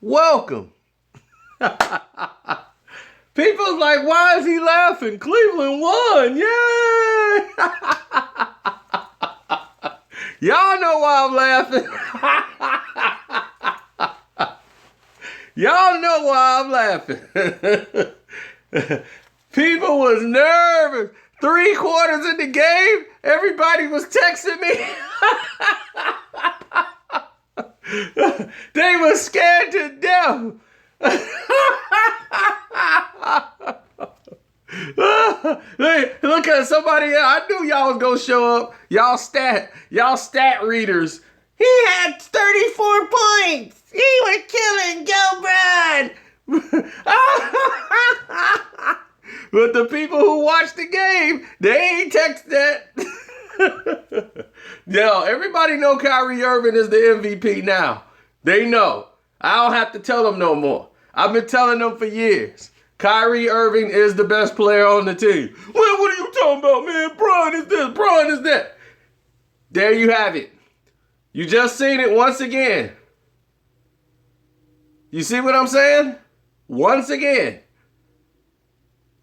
Welcome. People's like, why is he laughing? Cleveland won. Yay! Y'all know why I'm laughing. Y'all know why I'm laughing. People was nervous. 3 quarters in the game, everybody was texting me. They were scared to death. Look at somebody else. I knew y'all was gonna show up. Y'all stat readers. He had 34 points. He was killing Joe Bryan. But the people who watched the game, they ain't text that. Yo, everybody know Kyrie Irving is the MVP now. They know. I don't have to tell them no more. I've been telling them for years. Kyrie Irving is the best player on the team. Well, what are you talking about, man? Bron is this, Bron is that. There you have it. You just seen it once again. You see what I'm saying? Once again.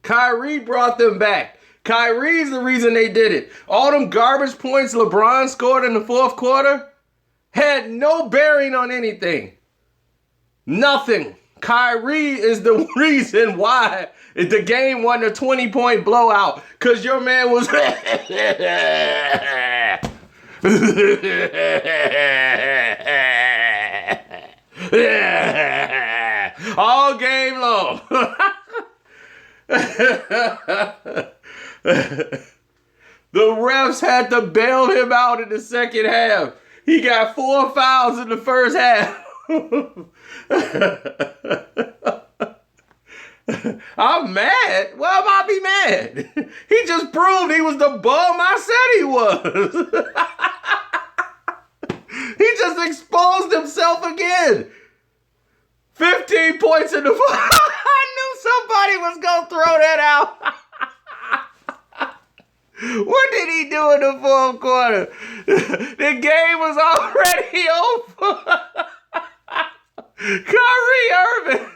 Kyrie brought them back. Kyrie's the reason they did it. All them garbage points LeBron scored in the fourth quarter had no bearing on anything. Nothing. Kyrie is the reason why the game wasn't a 20-point blowout. Because your man was all game long. The refs had to bail him out in the second half. He got 4 fouls in the first half. I'm mad. Why am I be mad? He just proved he was the bum I said he was. He just exposed himself again. 15 points in the I knew somebody was going to throw that out. What did he do in the fourth quarter? The game was already over. Kyrie Irving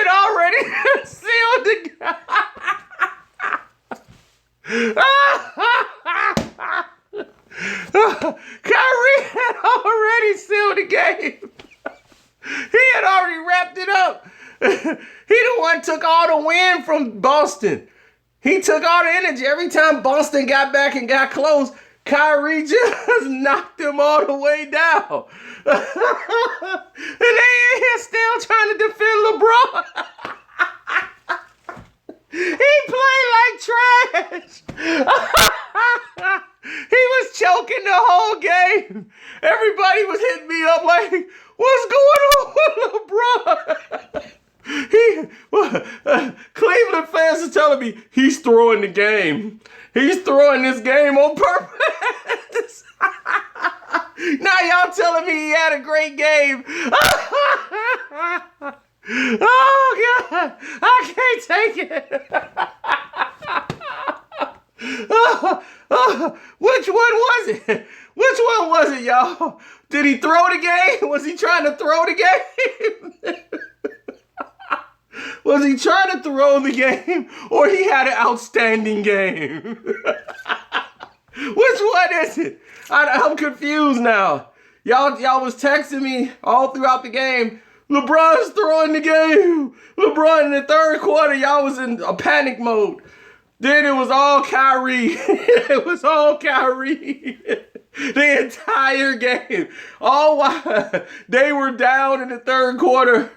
already sealed the game. Kyrie had already sealed the game. He had already wrapped it up. He the one took all the wind from Boston. He took all the energy. Every time Boston got back and got close, Kyrie just knocked him all the way down. And they in here still trying to defend LeBron. He played like trash. He was choking the whole game. Everybody was hitting me up like, what's going on with LeBron? Cleveland fans are telling me he's throwing the game. He's throwing this game on purpose. Now y'all telling me he had a great game. Oh, God. I can't take it. Which one was it? Which one was it, y'all? Did he throw the game? Was he trying to throw the game? Was he trying to throw the game, or he had an outstanding game? Which one is it? I'm confused now. Y'all was texting me all throughout the game. LeBron's throwing the game. LeBron in the third quarter, y'all was in a panic mode. Then it was all Kyrie. It was all Kyrie. The entire game. All while they were down in the third quarter.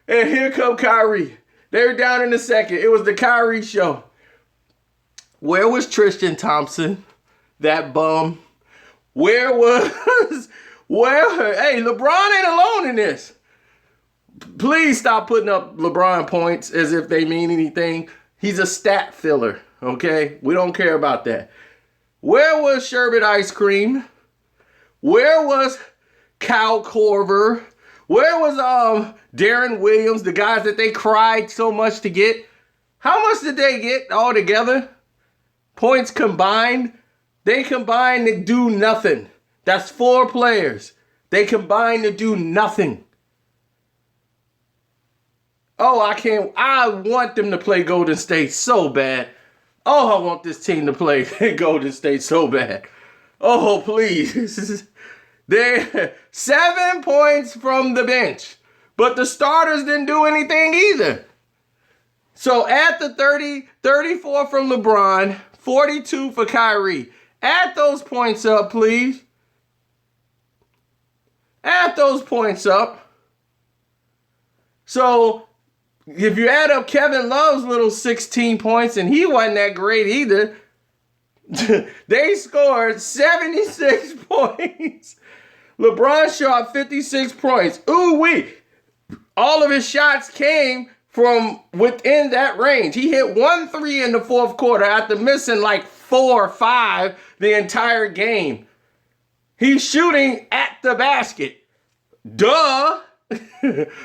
And here come Kyrie. They were down in the second. It was the Kyrie show. Where was Tristan Thompson? That bum. Hey, LeBron ain't alone in this. Please stop putting up LeBron points as if they mean anything. He's a stat filler, okay? We don't care about that. Where was Sherbet Ice Cream? Where was Cal Korver? Where was Darren Williams, the guys that they cried so much to get? How much did they get all together? Points combined? They combined to do nothing. That's 4 players. They combined to do nothing. Oh, I want them to play Golden State so bad. Oh, I want this team to play Golden State so bad. Oh, please. They're 7 points from the bench. But the starters didn't do anything either. So add the 30, 34 from LeBron, 42 for Kyrie. Add those points up, please. Add those points up. So if you add up Kevin Love's little 16 points, and he wasn't that great either, they scored 76 points. LeBron shot 56 points. Ooh-wee. All of his shots came from within that range. He hit 1 3 in the fourth quarter after missing like 4 or 5 the entire game. He's shooting at the basket. Duh.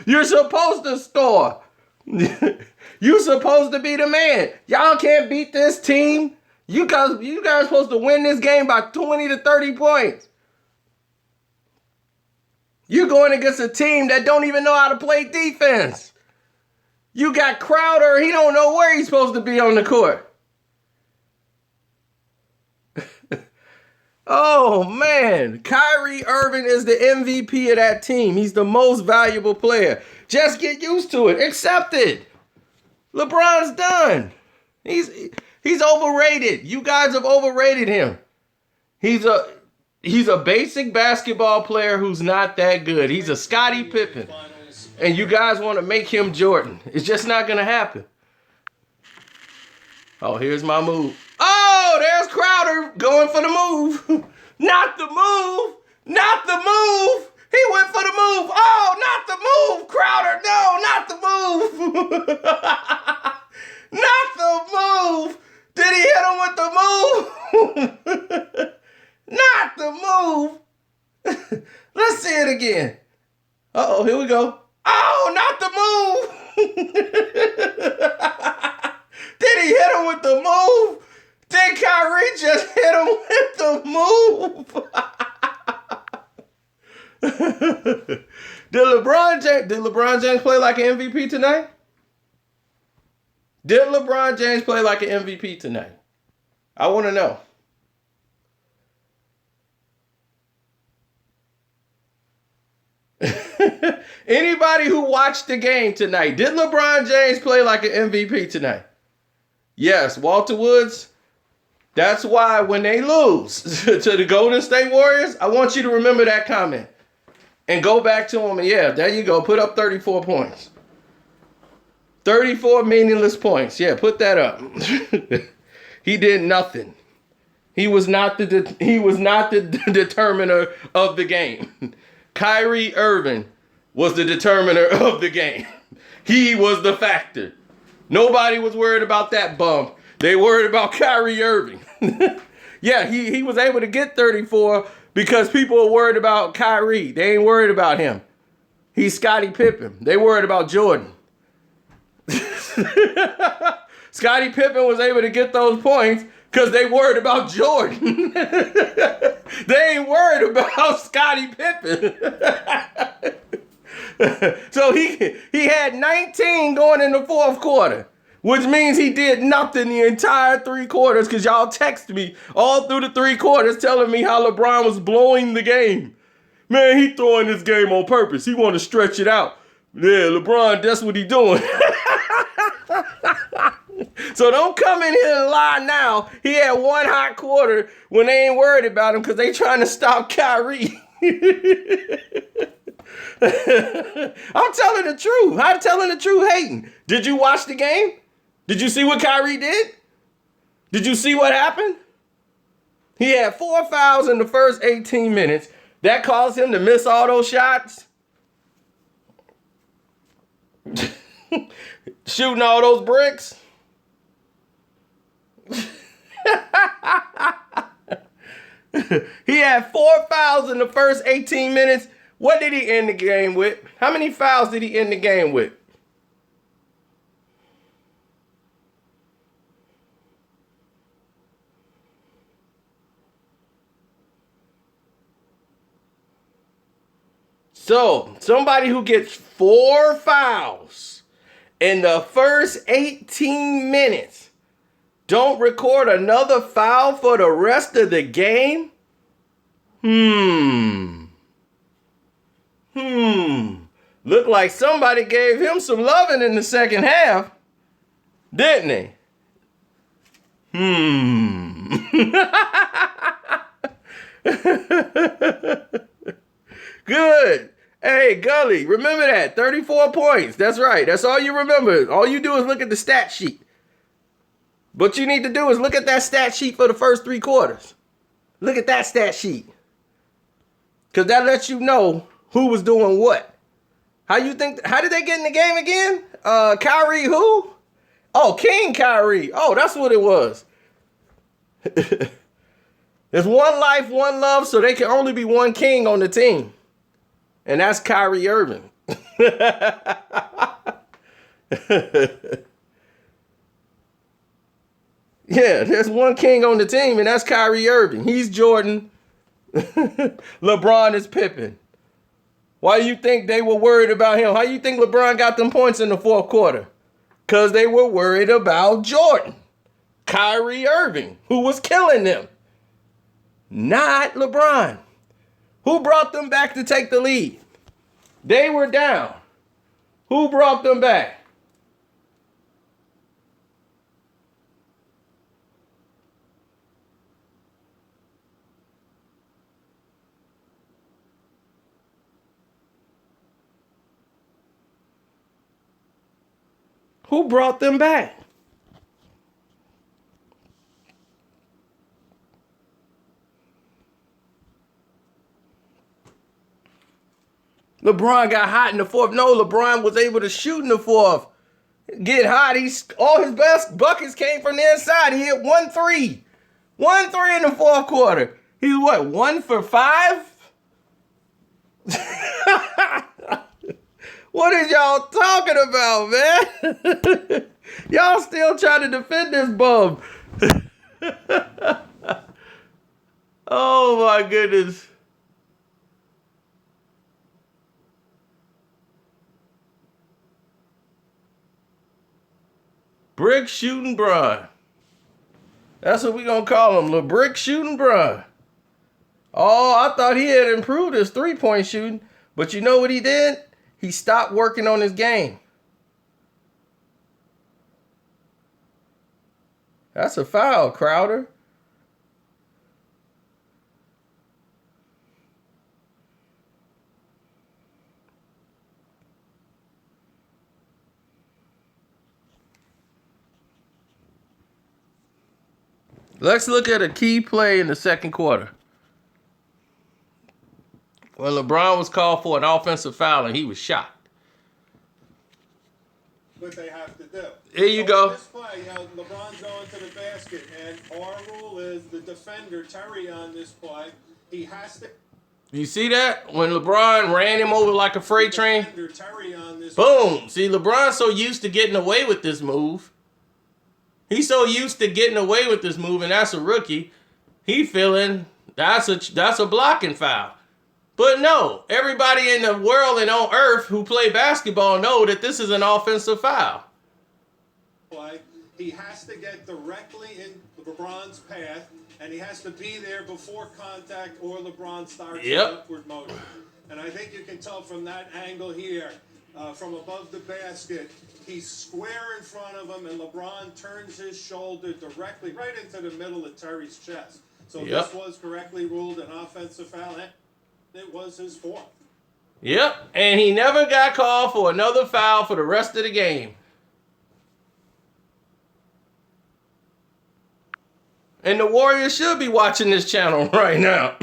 You're supposed to score. You're supposed to be the man. Y'all can't beat this team. You guys are supposed to win this game by 20 to 30 points. You're going against a team that don't even know how to play defense. You got Crowder. He don't know where he's supposed to be on the court. Oh, man. Kyrie Irving is the MVP of that team. He's the most valuable player. Just get used to it. Accept it. LeBron's done. He's overrated. You guys have overrated him. He's a basic basketball player who's not that good. He's a Scottie Pippen. And you guys want to make him Jordan. It's just not going to happen. Oh, here's my move. Oh, there's Crowder going for the move. Not the move. Not the move. He went for the move. Oh, not the move. Crowder, no, not the move. Not the move. Did he hit him with the move? Not the move. Let's see it again. Uh-oh, here we go. Oh, not the move. Did he hit him with the move? Did Kyrie just hit him with the move? Did LeBron James play like an MVP tonight? Did LeBron James play like an MVP tonight? I want to know. Anybody who watched the game tonight, did LeBron James play like an MVP tonight? Yes, Walter Woods. That's why when they lose to the Golden State Warriors, I want you to remember that comment and go back to him. And yeah, there you go. Put up 34 points. 34 meaningless points. Yeah, put that up. He did nothing. He was not the determiner of the game. Kyrie Irving was the determiner of the game. He was the factor. Nobody was worried about that bum. They worried about Kyrie Irving. Yeah, he was able to get 34 because people are worried about Kyrie. They ain't worried about him. He's Scottie Pippen. They worried about Jordan. Scottie Pippen was able to get those points because they worried about Jordan. They ain't worried about Scottie Pippen. So he had 19 going in the fourth quarter, which means he did nothing the entire 3 quarters because y'all texted me all through the 3 quarters telling me how LeBron was blowing the game. Man, he throwing this game on purpose. He want to stretch it out. Yeah, LeBron, that's what he doing. So don't come in here and lie now. He had 1 hot quarter when they ain't worried about him because they trying to stop Kyrie. I'm telling the truth. I'm telling the truth hating. Did you watch the game? Did you see what Kyrie did? Did you see what happened? He had 4 fouls in the first 18 minutes. That caused him to miss all those shots. Shooting all those bricks. He had 4 fouls in the first 18 minutes. What did he end the game with? How many fouls did he end the game with? So, somebody who gets 4 fouls in the first 18 minutes don't record another foul for the rest of the game? Look like somebody gave him some loving in the second half, didn't they? Good. Hey, Gully, remember that. 34 points. That's right. That's all you remember. All you do is look at the stat sheet. What you need to do is look at that stat sheet for the first 3 quarters. Look at that stat sheet. Because that lets you know who was doing what. How did they get in the game again? Kyrie who? Oh, King Kyrie. Oh, that's what it was. There's one life, one love, so there can only be one king on the team. And that's Kyrie Irving. Yeah, there's one king on the team, and that's Kyrie Irving. He's Jordan. LeBron is Pippen. Why do you think they were worried about him? How do you think LeBron got them points in the fourth quarter? Because they were worried about Jordan. Kyrie Irving, who was killing them. Not LeBron. Who brought them back to take the lead? They were down. Who brought them back? Who brought them back? LeBron got hot in the fourth. No, LeBron was able to shoot in the fourth. Get hot. All his best buckets came from the inside. He hit 1 3. 1 3 in the fourth quarter. He was what, 1 for 5? What is y'all talking about, man? Y'all still trying to defend this bum. Oh, my goodness. Brick shooting Bron. That's what we gonna call him, LeBrick shooting Bron. Oh, I thought he had improved his 3-point shooting, but you know what he did? He stopped working on his game. That's a foul, Crowder. Let's look at a key play in the second quarter. When LeBron was called for an offensive foul and he was shot. What they have to do. Here you go. This play, LeBron's going to the basket, and our rule is the defender, Terry, on this play, he has to. You see that? When LeBron ran him over like a freight train? Defender, Terry, on this Boom. play. See, LeBron's so used to getting away with this move. He's so used to getting away with this move, and that's a rookie. He feeling that's a blocking foul. But no, everybody in the world and on earth who play basketball know that this is an offensive foul. He has to get directly in LeBron's path, and he has to be there before contact or LeBron starts an upward motion. And I think you can tell from that angle here, from above the basket, he's square in front of him, and LeBron turns his shoulder directly right into the middle of Terry's chest. So this was correctly ruled an offensive foul. It was his fourth. Yep, and he never got called for another foul for the rest of the game. And the Warriors should be watching this channel right now.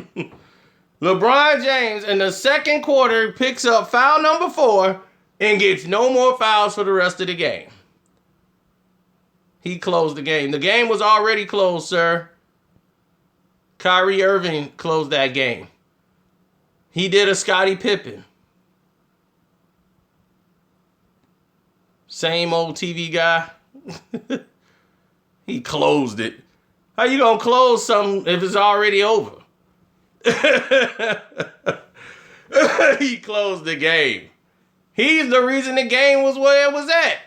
LeBron James in the second quarter picks up foul number 4 and gets no more fouls for the rest of the game. He closed the game. The game was already closed, sir. Kyrie Irving closed that game. He did a Scottie Pippen. Same old TV guy. He closed it. How you gonna close something if it's already over? He closed the game. He's the reason the game was where it was at.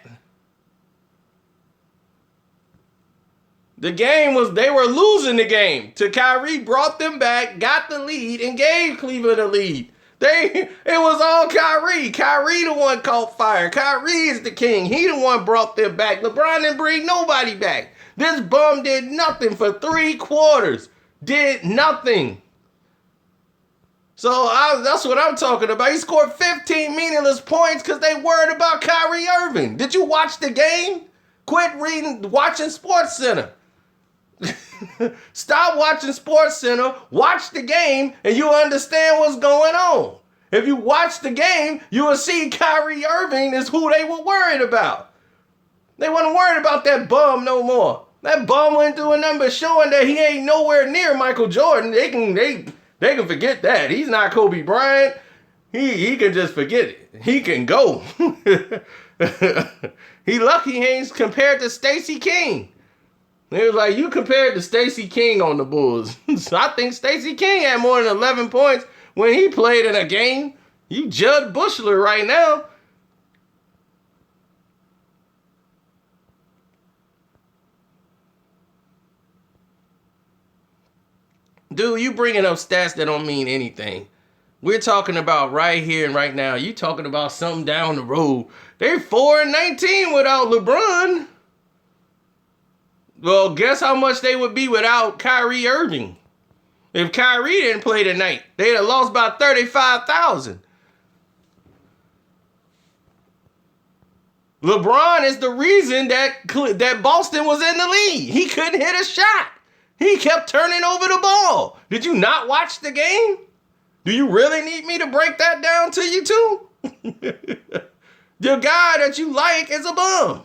The game was, they were losing the game. Kyrie brought them back, got the lead, and gave Cleveland a lead. It was all Kyrie. Kyrie the one caught fire. Kyrie is the king. He the one brought them back. LeBron didn't bring nobody back. This bum did nothing for 3 quarters. Did nothing. So that's what I'm talking about. He scored 15 meaningless points because they worried about Kyrie Irving. Did you watch the game? Quit watching SportsCenter. Stop watching SportsCenter, watch the game, and you'll understand what's going on. If you watch the game, you will see Kyrie Irving is who they were worried about. They wasn't worried about that bum no more. That bum went through a number showing that he ain't nowhere near Michael Jordan. They can forget that. He's not Kobe Bryant. He can just forget it. He can go. He lucky he ain't compared to Stacey King. It was like, you compared to Stacey King on the Bulls. So I think Stacey King had more than 11 points when he played in a game. You Judd Bushler right now. Dude, you bringing up stats that don't mean anything. We're talking about right here and right now. You talking about something down the road. They're 4-19 without LeBron. Well, guess how much they would be without Kyrie Irving? If Kyrie didn't play tonight, they'd have lost by 35,000. LeBron is the reason that Boston was in the lead. He couldn't hit a shot. He kept turning over the ball. Did you not watch the game? Do you really need me to break that down to you too? The guy that you like is a bum.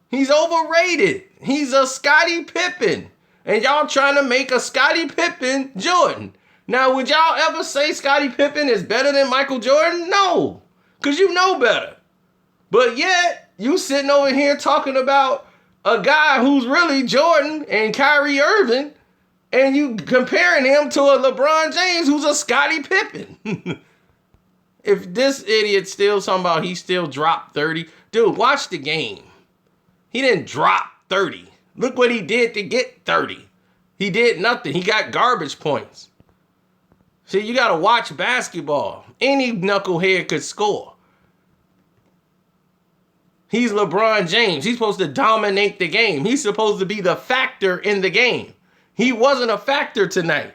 He's overrated. He's a Scottie Pippen. And y'all trying to make a Scottie Pippen Jordan. Now, would y'all ever say Scottie Pippen is better than Michael Jordan? No. Because you know better. But yet, you sitting over here talking about a guy who's really Jordan and Kyrie Irving, and you comparing him to a LeBron James who's a Scottie Pippen. If this idiot still talking about he still dropped 30, dude, watch the game. He didn't drop 30. Look what he did to get 30. He did nothing. He got garbage points. See, you got to watch basketball. Any knucklehead could score. He's LeBron James. He's supposed to dominate the game. He's supposed to be the factor in the game. He wasn't a factor tonight.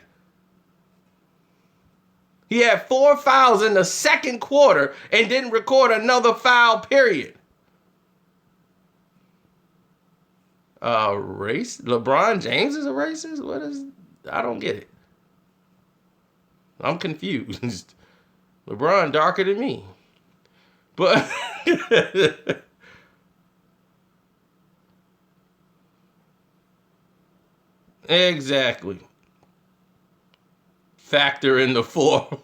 He had 4 fouls in the second quarter and didn't record another foul, period. Race? LeBron James is a racist? What is? I don't get it. I'm confused. LeBron darker than me. But exactly. Factor in the 4.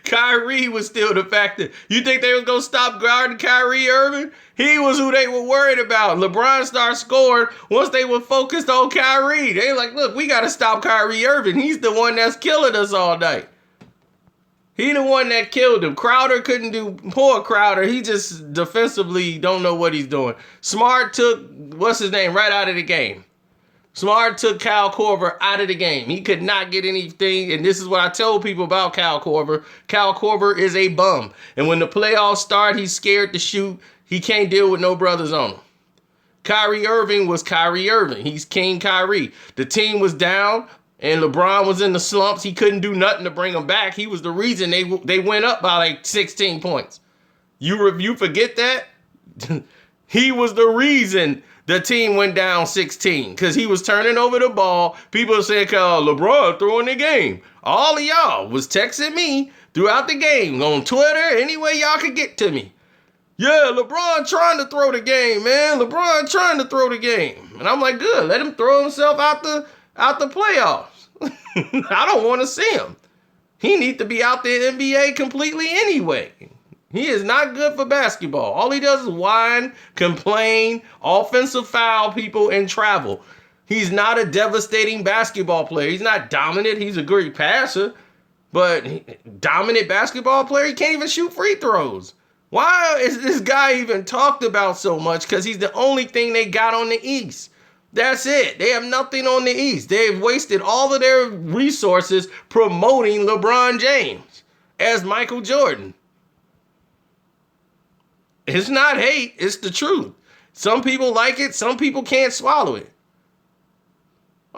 Kyrie was still the factor. You think they was going to stop guarding Kyrie Irving? He was who they were worried about. LeBron started scoring once they were focused on Kyrie. They like, look, we got to stop Kyrie Irving. He's the one that's killing us all night. He the one that killed him. Crowder couldn't do, poor Crowder. He just defensively don't know what he's doing. Smart took, what's his name, right out of the game. Smart took Kyle Korver out of the game. He could not get anything, and this is what I told people about Kyle Korver. Kyle Korver is a bum, and when the playoffs start, he's scared to shoot. He can't deal with no brothers on him. Kyrie Irving was Kyrie Irving. He's King Kyrie. The team was down, and LeBron was in the slumps. He couldn't do nothing to bring them back. He was the reason they went up by like 16 points. You forget that? He was the reason the team went down 16 because he was turning over the ball. People said, LeBron throwing the game. All of y'all was texting me throughout the game on Twitter, any way y'all could get to me. Yeah, LeBron trying to throw the game, man. LeBron trying to throw the game. And I'm like, good, let him throw himself out the playoffs. I don't want to see him. He needs to be out the NBA completely anyway. He is not good for basketball. All he does is whine, complain, offensive foul people, and travel. He's not a devastating basketball player. He's not dominant. He's a great passer. But dominant basketball player, he can't even shoot free throws. Why is this guy even talked about so much? Because he's the only thing they got on the East. That's it. They have nothing on the East. They've wasted all of their resources promoting LeBron James as Michael Jordan. It's not hate. It's the truth. Some people like it. Some people can't swallow it.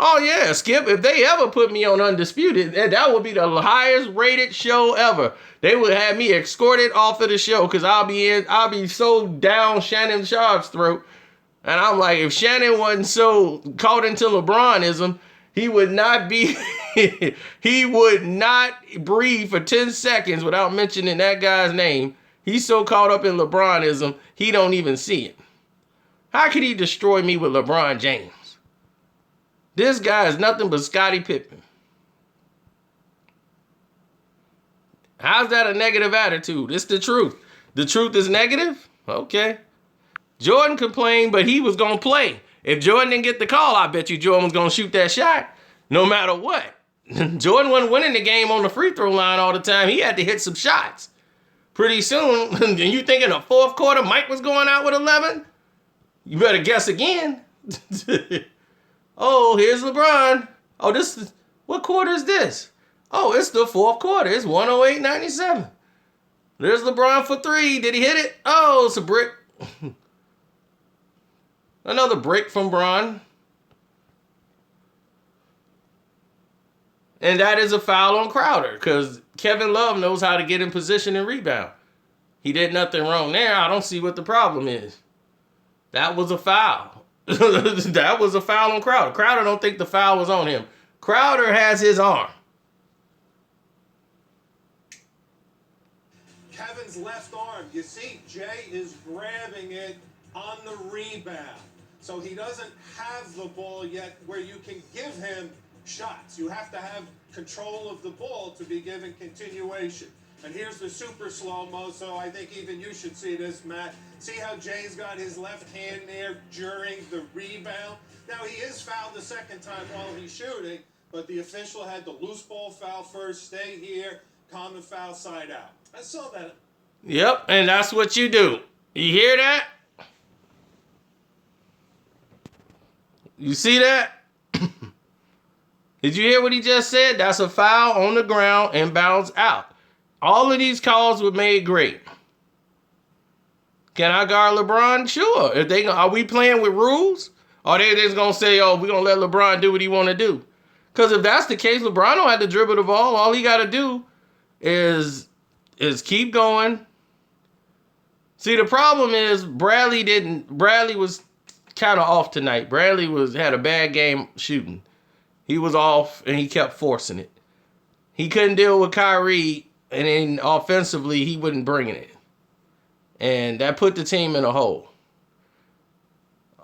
Oh, yeah, Skip, if they ever put me on Undisputed, that would be the highest rated show ever. They would have me escorted off of the show because I'll be so down Shannon Sharp's throat. And I'm like, if Shannon wasn't so caught into LeBronism, he would not breathe for 10 seconds without mentioning that guy's name. He's so caught up in LeBronism, he don't even see it. How could he destroy me with LeBron James? This guy is nothing but Scottie Pippen. How's that a negative attitude? It's the truth. The truth is negative? Okay. Jordan complained, but he was going to play. If Jordan didn't get the call, I bet you Jordan was going to shoot that shot no matter what. Jordan wasn't winning the game on the free throw line all the time. He had to hit some shots. Pretty soon, and you think in the fourth quarter Mike was going out with 11? You better guess again. Oh, here's LeBron. Oh, what quarter is this? Oh, it's the fourth quarter. It's 108-97. There's LeBron for three. Did he hit it? Oh, it's a brick. Another brick from Bron. And that is a foul on Crowder because Kevin Love knows how to get in position and rebound. He did nothing wrong there. I don't see what the problem is. That was a foul. That was a foul on Crowder. Crowder don't think the foul was on him. Crowder has his arm. Kevin's left arm, you see, Jay is grabbing it on the rebound. So he doesn't have the ball yet where you can give him shots. You have to have control of the ball to be given continuation. And here's the super slow-mo, so I think even you should see this, Matt. See how Jay's got his left hand there during the rebound? Now, he is fouled the second time while he's shooting, but the official had the loose ball foul first, stay here, common foul side out. I saw that. Yep, and that's what you do. You hear that? You see that? Did you hear what he just said? That's a foul on the ground and bounce out. All of these calls were made great. Can I guard LeBron? Sure. Are we playing with rules? Or they just gonna say, oh, we're gonna let LeBron do what he wanna do? Because if that's the case, LeBron don't have to dribble the ball. All he gotta do is keep going. See, the problem is Bradley was kind of off tonight. Bradley had a bad game shooting. He was off and he kept forcing it. He couldn't deal with Kyrie. And then offensively, he wasn't bringing it. And that put the team in a hole.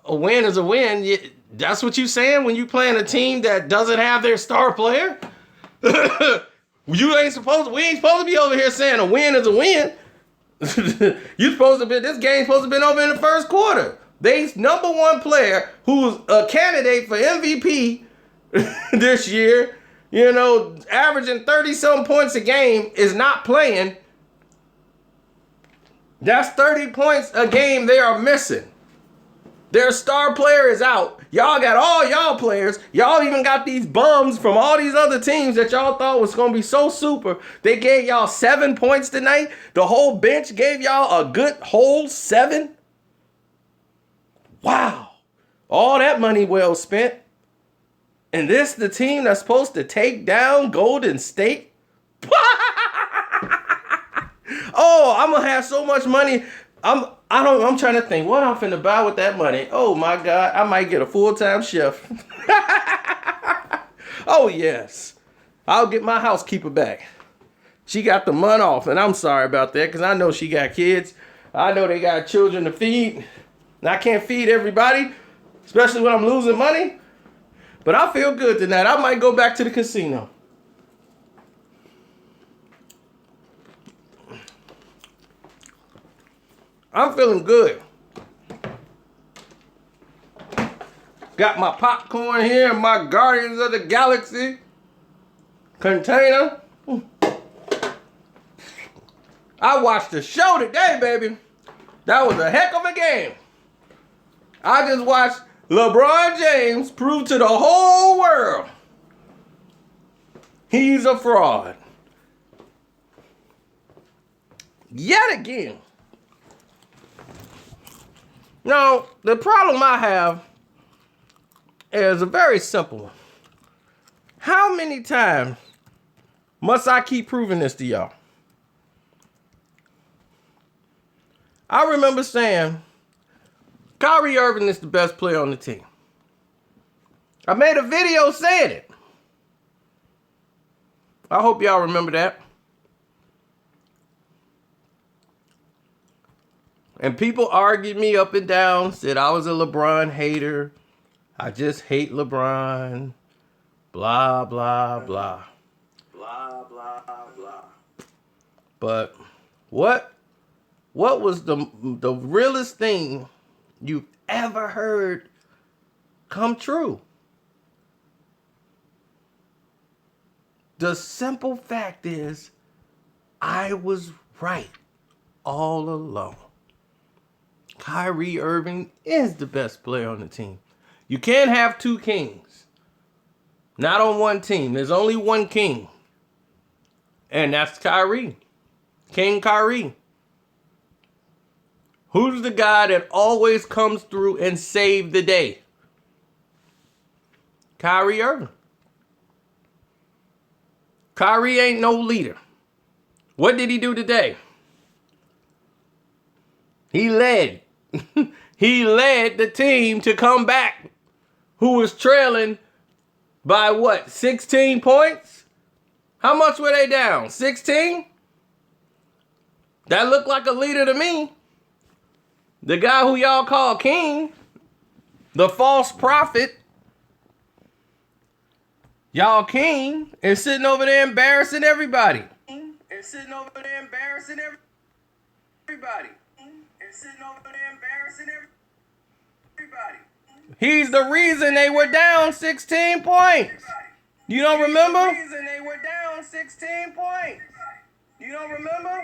A win is a win. That's what you saying when you playing a team that doesn't have their star player? We ain't supposed to be over here saying a win is a win. This game's supposed to been over in the first quarter. They number one player who's a candidate for MVP this year, averaging 30-something points a game, is not playing. That's 30 points a game they are missing. Their star player is out. Y'all got all y'all players. Y'all even got these bums from all these other teams that y'all thought was going to be so super. They gave y'all 7 points tonight. The whole bench gave y'all a good whole 7. Wow. All that money well spent. And this the team that's supposed to take down Golden State? Oh, I'm gonna have so much money. I'm trying to think what I'm finna buy with that money. Oh my God, I might get a full-time chef. Oh yes. I'll get my housekeeper back. She got the month off, and I'm sorry about that because I know she got kids. I know they got children to feed. And I can't feed everybody, especially when I'm losing money. But I feel good tonight. I might go back to the casino. I'm feeling good. Got my popcorn here in my Guardians of the Galaxy container. I watched the show today, baby. That was a heck of a game. I just watched LeBron James prove to the whole world he's a fraud. Yet again. Now, the problem I have is a very simple one. How many times must I keep proving this to y'all? I remember saying Kyrie Irving is the best player on the team. I made a video saying it. I hope y'all remember that. And people argued me up and down, said I was a LeBron hater. I just hate LeBron. Blah, blah, blah. Blah, blah, blah. But what was the realest thing you've ever heard come true? The simple fact is, I was right all along. Kyrie Irving is the best player on the team. You can't have two kings. Not on one team. There's only one king. And that's Kyrie. King Kyrie. Who's the guy that always comes through and save the day? Kyrie Irving. Kyrie ain't no leader. What did he do today? He led. He led the team to come back, who was trailing by what, 16 points? How much were they down? 16? That looked like a leader to me. The guy who y'all call king, the false prophet, y'all king, is sitting over there embarrassing everybody. He's the reason they were down 16 points. You don't remember? You don't remember?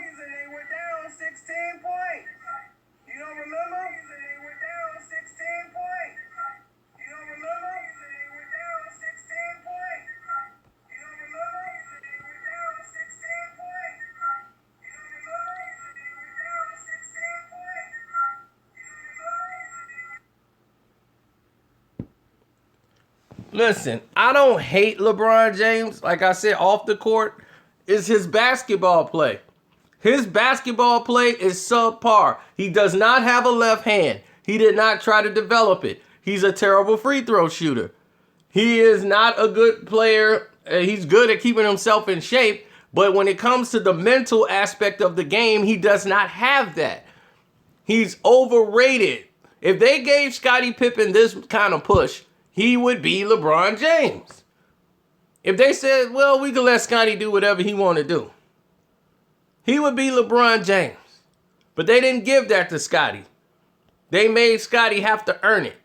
Listen, I don't hate LeBron James. Like I said, off the court is his basketball play. His basketball play is subpar. He does not have a left hand. He did not try to develop it. He's a terrible free throw shooter. He is not a good player. He's good at keeping himself in shape. But when it comes to the mental aspect of the game, he does not have that. He's overrated. If they gave Scottie Pippen this kind of push, he would be LeBron James. If they said, well, we can let Scottie do whatever he want to do, he would be LeBron James. But they didn't give that to Scottie. They made Scottie have to earn it.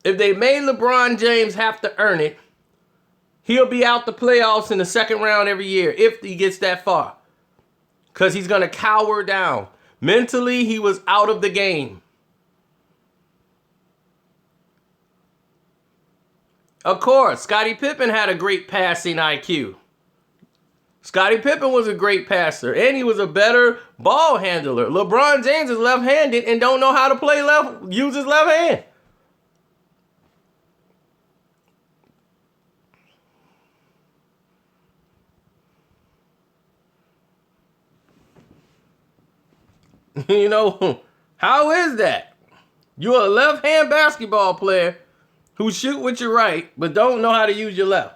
If they made LeBron James have to earn it, he'll be out the playoffs in the second round every year if he gets that far. Because he's going to cower down. Mentally, he was out of the game. Of course, Scottie Pippen had a great passing IQ. Scottie Pippen was a great passer, and he was a better ball handler. LeBron James is left-handed and don't know how to use his left hand. You know, how is that? You're a left-hand basketball player who shoot with your right, but don't know how to use your left.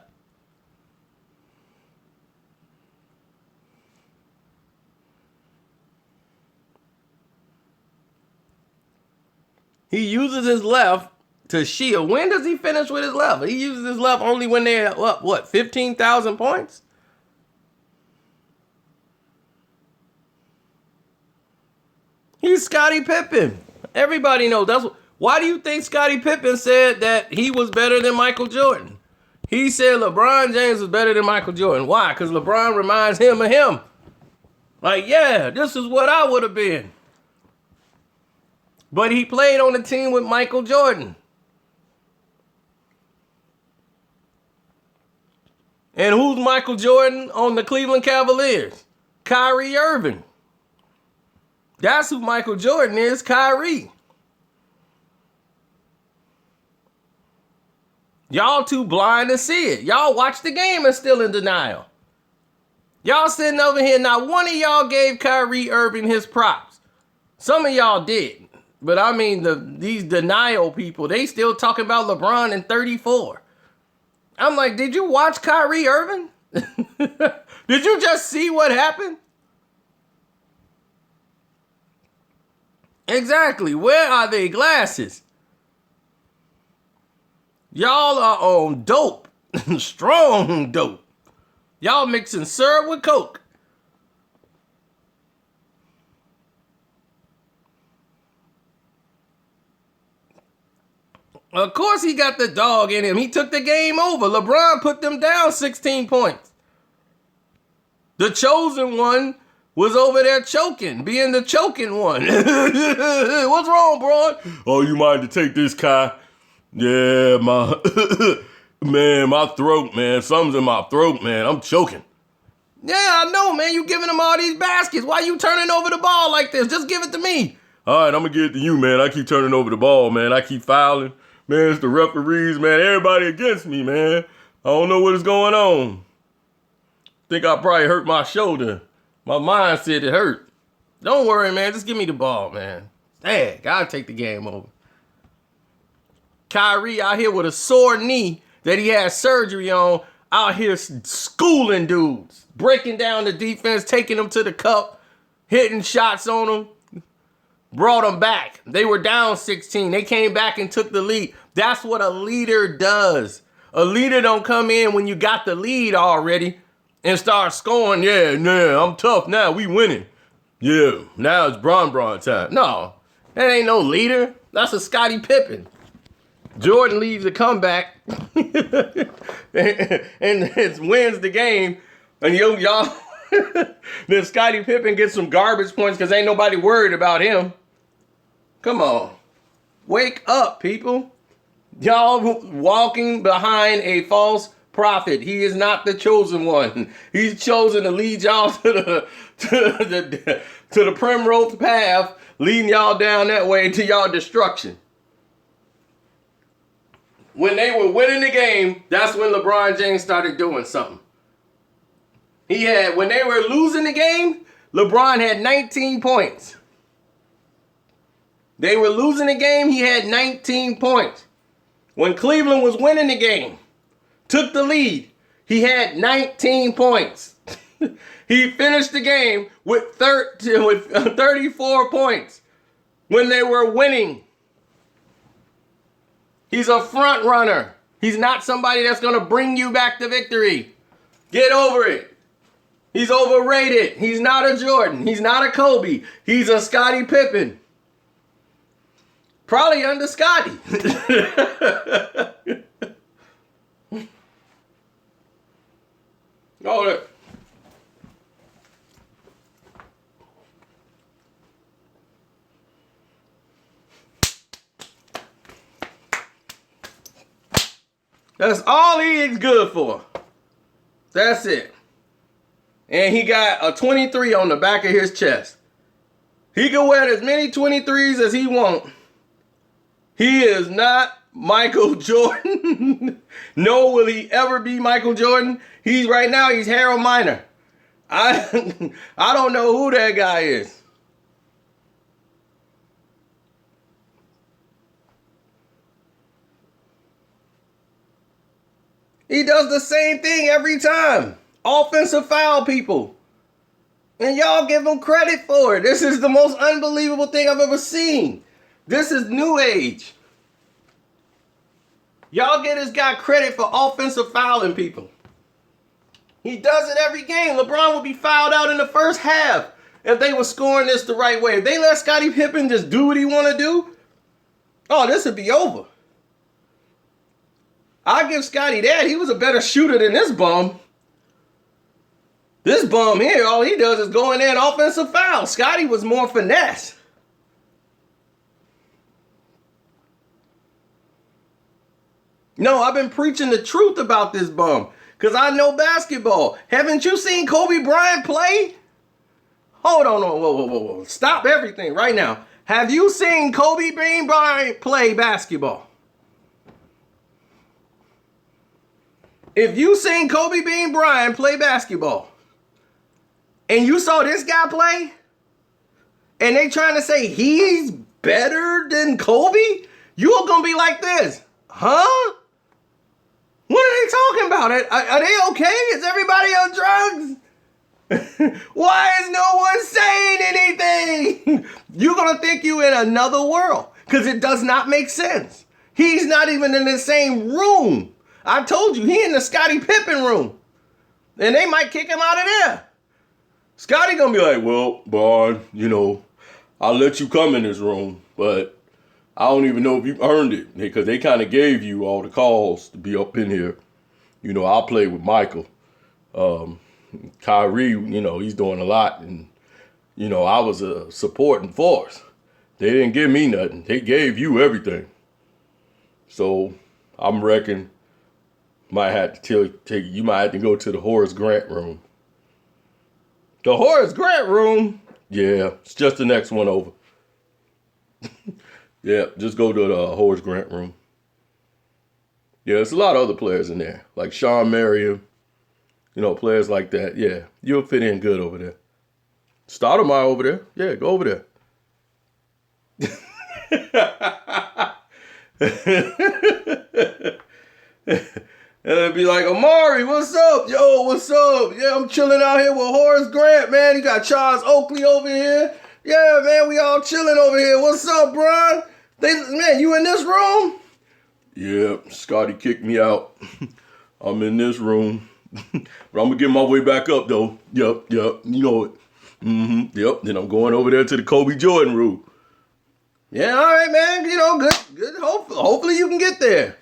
He uses his left to shield. When does he finish with his left? He uses his left only when they're up, what, 15,000 points? He's Scottie Pippen. Everybody knows. Why do you think Scottie Pippen said that he was better than Michael Jordan? He said LeBron James was better than Michael Jordan. Why? Because LeBron reminds him of him. Like, yeah, this is what I would have been. But he played on the team with Michael Jordan. And who's Michael Jordan on the Cleveland Cavaliers? Kyrie Irving. That's who Michael Jordan is, Kyrie. Y'all too blind to see it. Y'all watch the game and still in denial. Y'all sitting over here, not one of y'all gave Kyrie Irving his props. Some of y'all did. But I mean, these denial people, they still talking about LeBron in 34. I'm like, did you watch Kyrie Irving? Did you just see what happened? Exactly. Where are they glasses? Y'all are on dope. Strong dope. Y'all mixing syrup with Coke. Of course he got the dog in him. He took the game over. LeBron put them down 16 points. The chosen one was over there choking, being the choking one. What's wrong, bro? Oh, you mind to take this, Kai? Yeah, man, my throat, man. Something's in my throat, man. I'm choking. Yeah, I know, man. You giving him all these baskets. Why you turning over the ball like this? Just give it to me. All right, I'm going to give it to you, man. I keep turning over the ball, man. I keep fouling. Man, it's the referees, man. Everybody against me, man. I don't know what is going on. Think I probably hurt my shoulder. My mind said it hurt. Don't worry, man. Just give me the ball, man. Dang, I'll take the game over. Kyrie out here with a sore knee that he had surgery on, out here schooling dudes, breaking down the defense, taking them to the cup, hitting shots on them. Brought them back. They were down 16. They came back and took the lead. That's what a leader does. A leader don't come in when you got the lead already and start scoring. Yeah, I'm tough now. We winning. Yeah, now it's Bron time. No, that ain't no leader. That's a Scottie Pippen. Jordan leaves the comeback and wins the game. And y'all, then Scottie Pippen gets some garbage points because ain't nobody worried about him. Come on. Wake up, people. Y'all walking behind a false prophet. He is not the chosen one. He's chosen to lead y'all to the primrose path, leading y'all down that way to y'all destruction. When they were winning the game, that's when LeBron James started doing something. When they were losing the game, LeBron had 19 points. They were losing the game, he had 19 points. When Cleveland was winning the game, took the lead, he had 19 points. He finished the game with 34 points when they were winning. He's a front runner. He's not somebody that's going to bring you back to victory. Get over it. He's overrated. He's not a Jordan. He's not a Kobe. He's a Scottie Pippen. Probably under Scotty. Hold it. That's all he is good for. That's it. And he got a 23 on the back of his chest. He can wear as many 23s as he wants. He is not Michael Jordan. Nor will he ever be Michael Jordan. He's Harold Miner. I don't know who that guy is. He does the same thing every time. Offensive foul people. And y'all give him credit for it. This is the most unbelievable thing I've ever seen. This is new age. Y'all give this guy credit for offensive fouling people. He does it every game. LeBron would be fouled out in the first half if they were scoring this the right way. If they let Scottie Pippen just do what he want to do, oh, this would be over. I'll give Scotty that. He was a better shooter than this bum. This bum here, all he does is go in there and offensive foul. Scotty was more finesse. No, I've been preaching the truth about this bum because I know basketball. Haven't you seen Kobe Bryant play? Hold on, whoa. Stop everything right now. Have you seen Kobe Bryant play basketball? If you seen Kobe Bryant play basketball, and you saw this guy play, and they trying to say he's better than Kobe, you are going to be like this. Huh? What are they talking about? Are they okay? Is everybody on drugs? Why is no one saying anything? You're going to think you in another world because it does not make sense. He's not even in the same room. I told you, he in the Scottie Pippen room. And they might kick him out of there. Scotty gonna be like, well, Bron, you know, I'll let you come in this room, but I don't even know if you earned it because they kind of gave you all the calls to be up in here. You know, I'll play with Michael. Kyrie, you know, he's doing a lot. And, you know, I was a supporting force. They didn't give me nothing. They gave you everything. So I'm reckon might have to you might have to go to the Horace Grant room. The Horace Grant room? Yeah, it's just the next one over. Yeah, just go to the Horace Grant room. Yeah, there's a lot of other players in there, like Sean Marion, you know, players like that. Yeah, you'll fit in good over there. Stoudemire over there. Yeah, go over there. And it'd be like, Amari, what's up? Yo, what's up? Yeah, I'm chilling out here with Horace Grant, man. You got Charles Oakley over here. Yeah, man, we all chilling over here. What's up, Bron? Man, you in this room? Yeah, Scotty kicked me out. I'm in this room. But I'm going to get my way back up, though. Yep, you know it. Yep, then I'm going over there to the Kobe Jordan room. Yeah, all right, man. You know, good. Hopefully you can get there.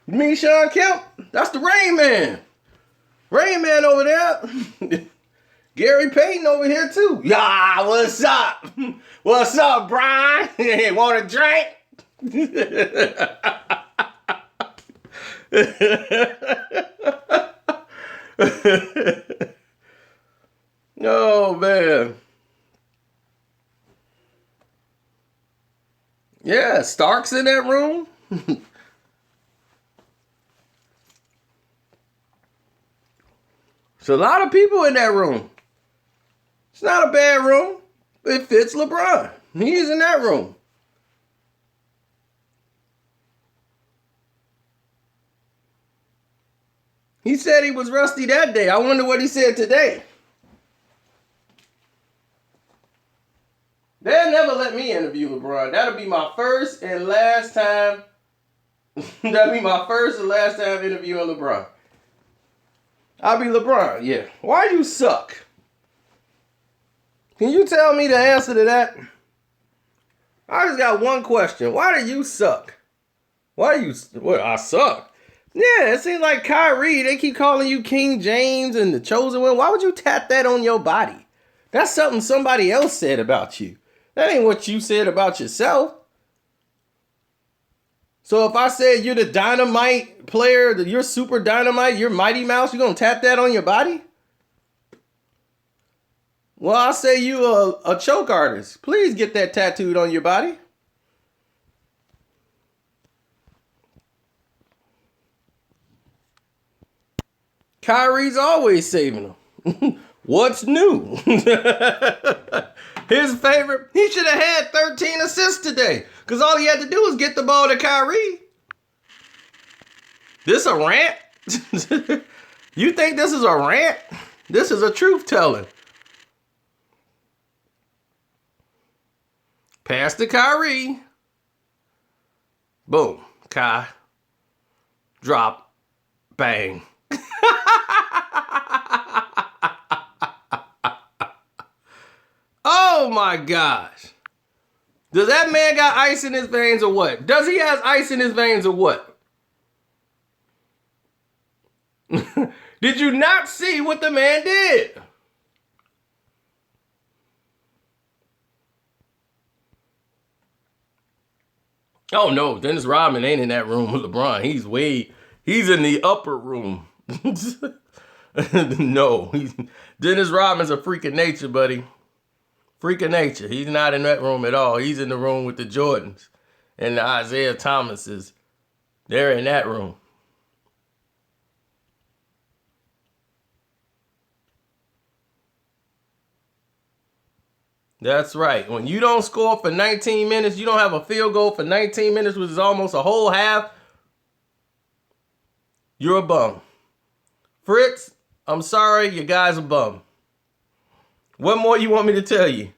You mean Sean Kemp? That's the Rain Man. Rain Man over there. Gary Payton over here too. Yeah, what's up? What's up, Brian? Want a drink? Oh, man. Yeah, Stark's in that room. There's a lot of people in that room. It's not a bad room. It fits LeBron. He's in that room. He said he was rusty that day. I wonder what he said today. They'll never let me interview LeBron. That'll be my first and last time. That'll be my first and last time interviewing LeBron. I'll be LeBron, yeah. Why you suck? Can you tell me the answer to that? I just got one question. Why do you suck? I suck? Yeah, it seems like Kyrie, they keep calling you King James and the chosen one. Why would you tap that on your body? That's something somebody else said about you. That ain't what you said about yourself. So if I said you're the dynamite player, that you're super dynamite, you're Mighty Mouse, you're going to tap that on your body? Well, I'll say you a choke artist. Please get that tattooed on your body. Kyrie's always saving them. What's new? His favorite, he should have had 13 assists today because all he had to do was get the ball to Kyrie. This a rant? You think this is a rant? This is a truth telling. Pass to Kyrie. Boom. Kai. Drop. Bang. Oh my gosh. Does that man got ice in his veins or what? Does he have ice in his veins or what? Did you not see what the man did? Oh no, Dennis Rodman ain't in that room with LeBron. He's in the upper room. No, Dennis Rodman's a freak of nature, buddy. Freak of nature. He's not in that room at all. He's in the room with the Jordans and the Isaiah Thomases. They're in that room. That's right. When you don't score for 19 minutes, you don't have a field goal for 19 minutes, which is almost a whole half, you're a bum. Fritz, I'm sorry, your guy's a bum. What more you want me to tell you?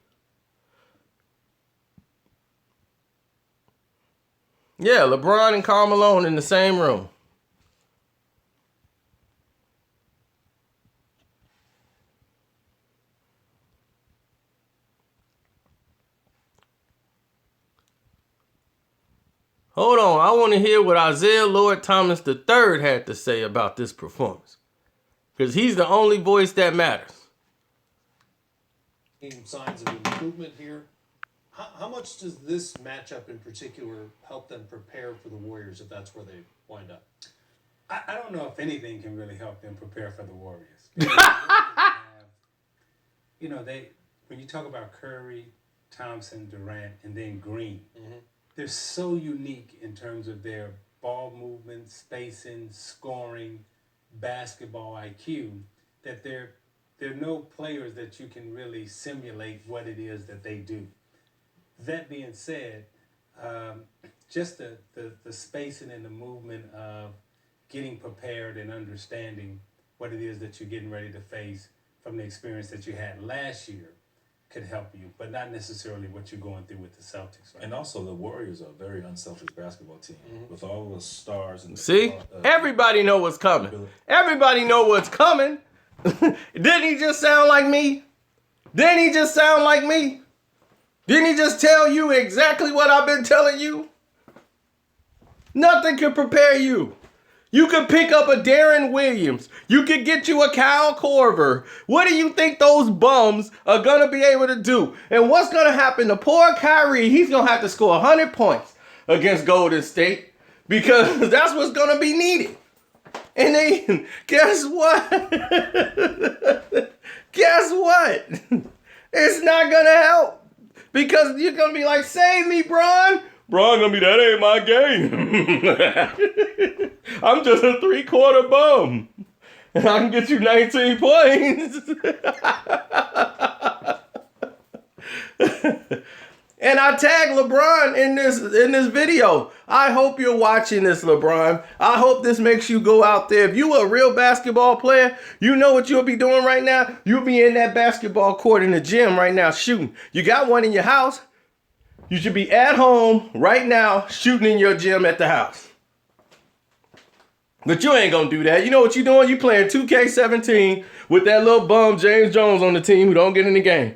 Yeah, LeBron and Karl Malone in the same room. Hold on, I want to hear what Isaiah Lord Thomas III had to say about this performance. Because he's the only voice that matters. Signs of improvement here. How much does this matchup in particular help them prepare for the Warriors if that's where they wind up? I don't know if anything can really help them prepare for the Warriors. When you talk about Curry, Thompson, Durant, and then Green, they're so unique in terms of their ball movement, spacing, scoring, basketball IQ, that they're no players that you can really simulate what it is that they do. That being said, just the spacing and the movement of getting prepared and understanding what it is that you're getting ready to face from the experience that you had last year could help you, but not necessarily what you're going through with the Celtics. Right? And also, the Warriors are a very unselfish basketball team with all the stars. And See? Everybody know what's coming. Everybody know what's coming. Didn't he just sound like me? Didn't he just sound like me? Didn't he just tell you exactly what I've been telling you? Nothing can prepare you. You could pick up a Darren Williams. You could get you a Kyle Korver. What do you think those bums are going to be able to do? And what's going to happen to poor Kyrie? He's going to have to score 100 points against Golden State because that's what's going to be needed. And then, guess what? Guess what? It's not going to help because you're going to be like, save me, Bron. Bron gonna be, that ain't my game. I'm just a 3/4 bum. And I can get you 19 points. And I tagged LeBron in this video. I hope you're watching this, LeBron. I hope this makes you go out there. If you a real basketball player, you know what you'll be doing right now? You'll be in that basketball court in the gym right now shooting. You got one in your house. You should be at home right now shooting in your gym at the house. But you ain't gonna do that. You know what you're doing? You playing 2K17 with that little bum James Jones on the team who don't get in the game.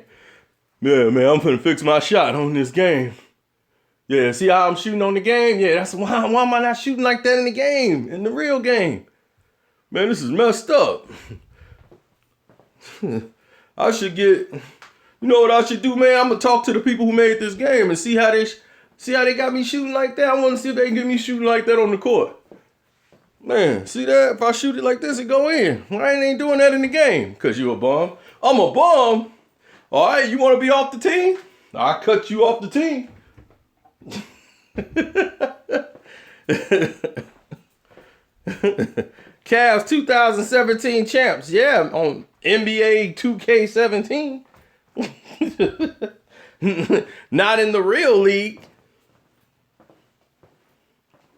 Yeah, man, I'm finna fix my shot on this game. Yeah, see how I'm shooting on the game? Yeah, that's why am I not shooting like that in the game, in the real game? Man, this is messed up. I should get... You know what I should do, man? I'm gonna talk to the people who made this game and see how they got me shooting like that. I want to see if they can get me shooting like that on the court. Man, see that? If I shoot it like this, it go in. Why ain't doing that in the game? Cause you a bum. I'm a bum. All right, you want to be off the team? I'll cut you off the team. Cavs 2017 champs. Yeah, on NBA 2K17. Not in the real league.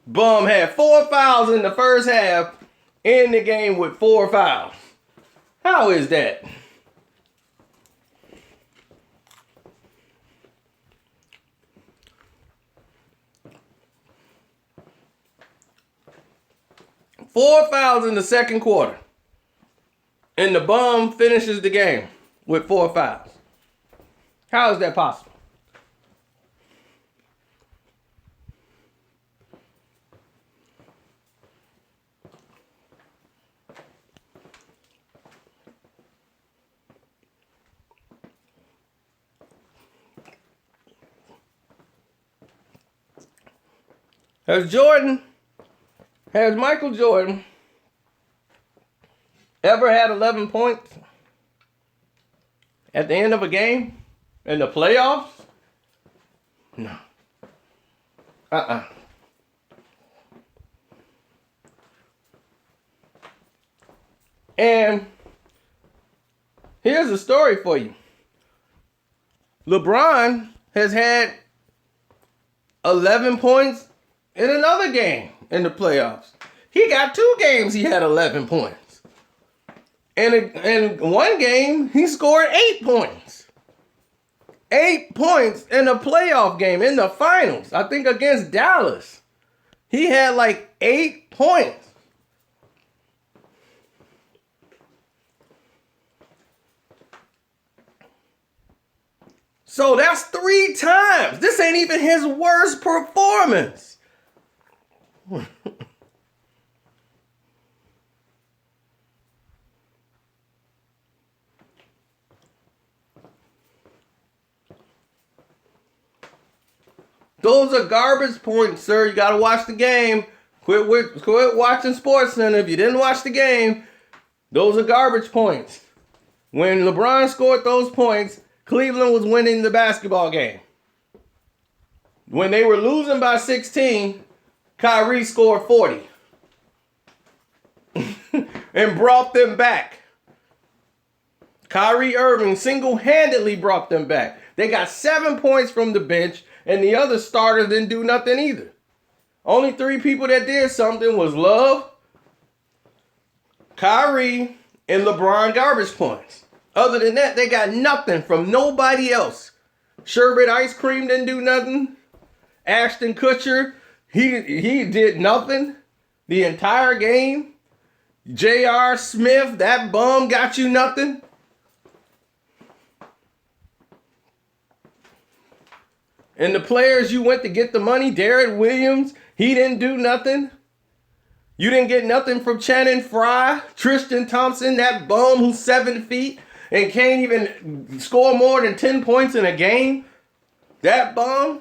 Bum had 4 fouls in the first half, in the game with 4 fouls. How is that? Four fouls in the second quarter. And the bum finishes the game with 4 fouls. How is that possible? Has Michael Jordan ever had 11 points at the end of a game in the playoffs? No. And here's a story for you. LeBron has had 11 points in another game in the playoffs. He got 2 games he had 11 points. And in one game, he scored 8 points. 8 points in a playoff game in the finals. I think against Dallas. He had like 8 points. So that's 3 times. This ain't even his worst performance. Those are garbage points, sir. You got to watch the game. Quit watching SportsCenter. If you didn't watch the game, those are garbage points. When LeBron scored those points, Cleveland was winning the basketball game. When they were losing by 16, Kyrie scored 40 and brought them back. Kyrie Irving single-handedly brought them back. They got 7 points from the bench, and the other starters didn't do nothing either. Only 3 people that did something was Love, Kyrie, and LeBron garbage points. Other than that, they got nothing from nobody else. Sherbet Ice Cream didn't do nothing. Ashton Kutcher, he did nothing the entire game. J.R. Smith, that bum got you nothing. And the players you went to get the money, Derek Williams, he didn't do nothing. You didn't get nothing from Channing Frye, Tristan Thompson, that bum who's 7 feet and can't even score more than 10 points in a game. That bum.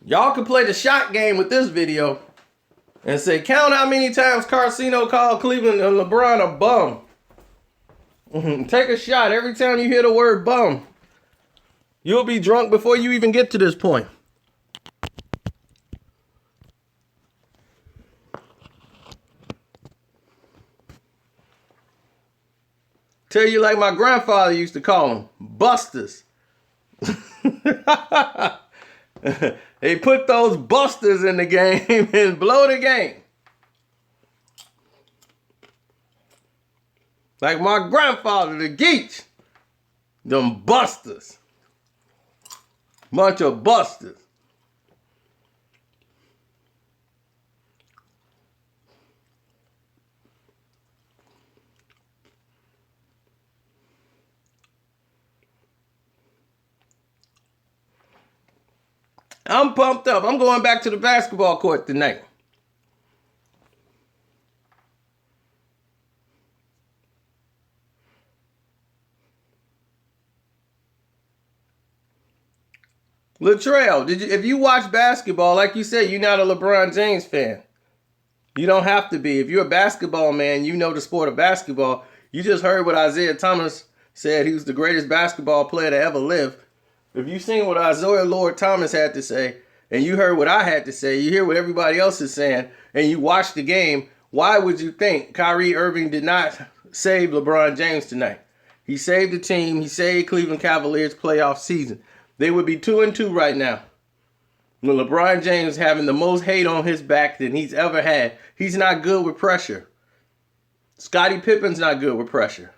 Y'all can play the shot game with this video and say, count how many times Carcino called Cleveland and LeBron a bum. Take a shot every time you hear the word bum. You'll be drunk before you even get to this point. Tell you like my grandfather used to call them, busters. They put those busters in the game and blow the game. Like my grandfather, the Geach. Them busters. Bunch of busters. I'm pumped up. I'm going back to the basketball court tonight. Latrell, if you watch basketball, like you said, you're not a LeBron James fan. You don't have to be. If you're a basketball man, you know the sport of basketball. You just heard what Isaiah Thomas said. He was the greatest basketball player to ever live. If you seen what Isaiah Lord Thomas had to say, and you heard what I had to say, you hear what everybody else is saying, and you watch the game, why would you think Kyrie Irving did not save LeBron James tonight? He saved the team. He saved Cleveland Cavaliers' playoff season. They would be 2-2 right now. When LeBron James having the most hate on his back than he's ever had. He's not good with pressure. Scottie Pippen's not good with pressure.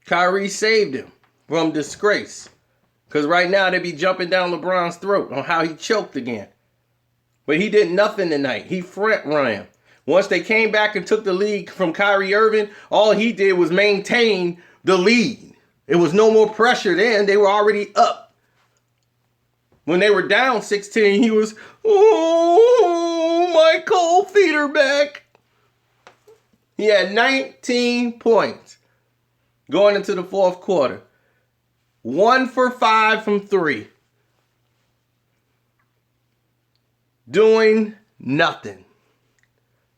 Kyrie saved him from disgrace. Because right now they be jumping down LeBron's throat on how he choked again. But he did nothing tonight. He front ran. Once they came back and took the lead from Kyrie Irving, all he did was maintain the lead. It was no more pressure then. They were already up. When they were down 16, he was, oh, my cold feet are back. He had 19 points going into the fourth quarter. 1 for 5 from 3. Doing nothing.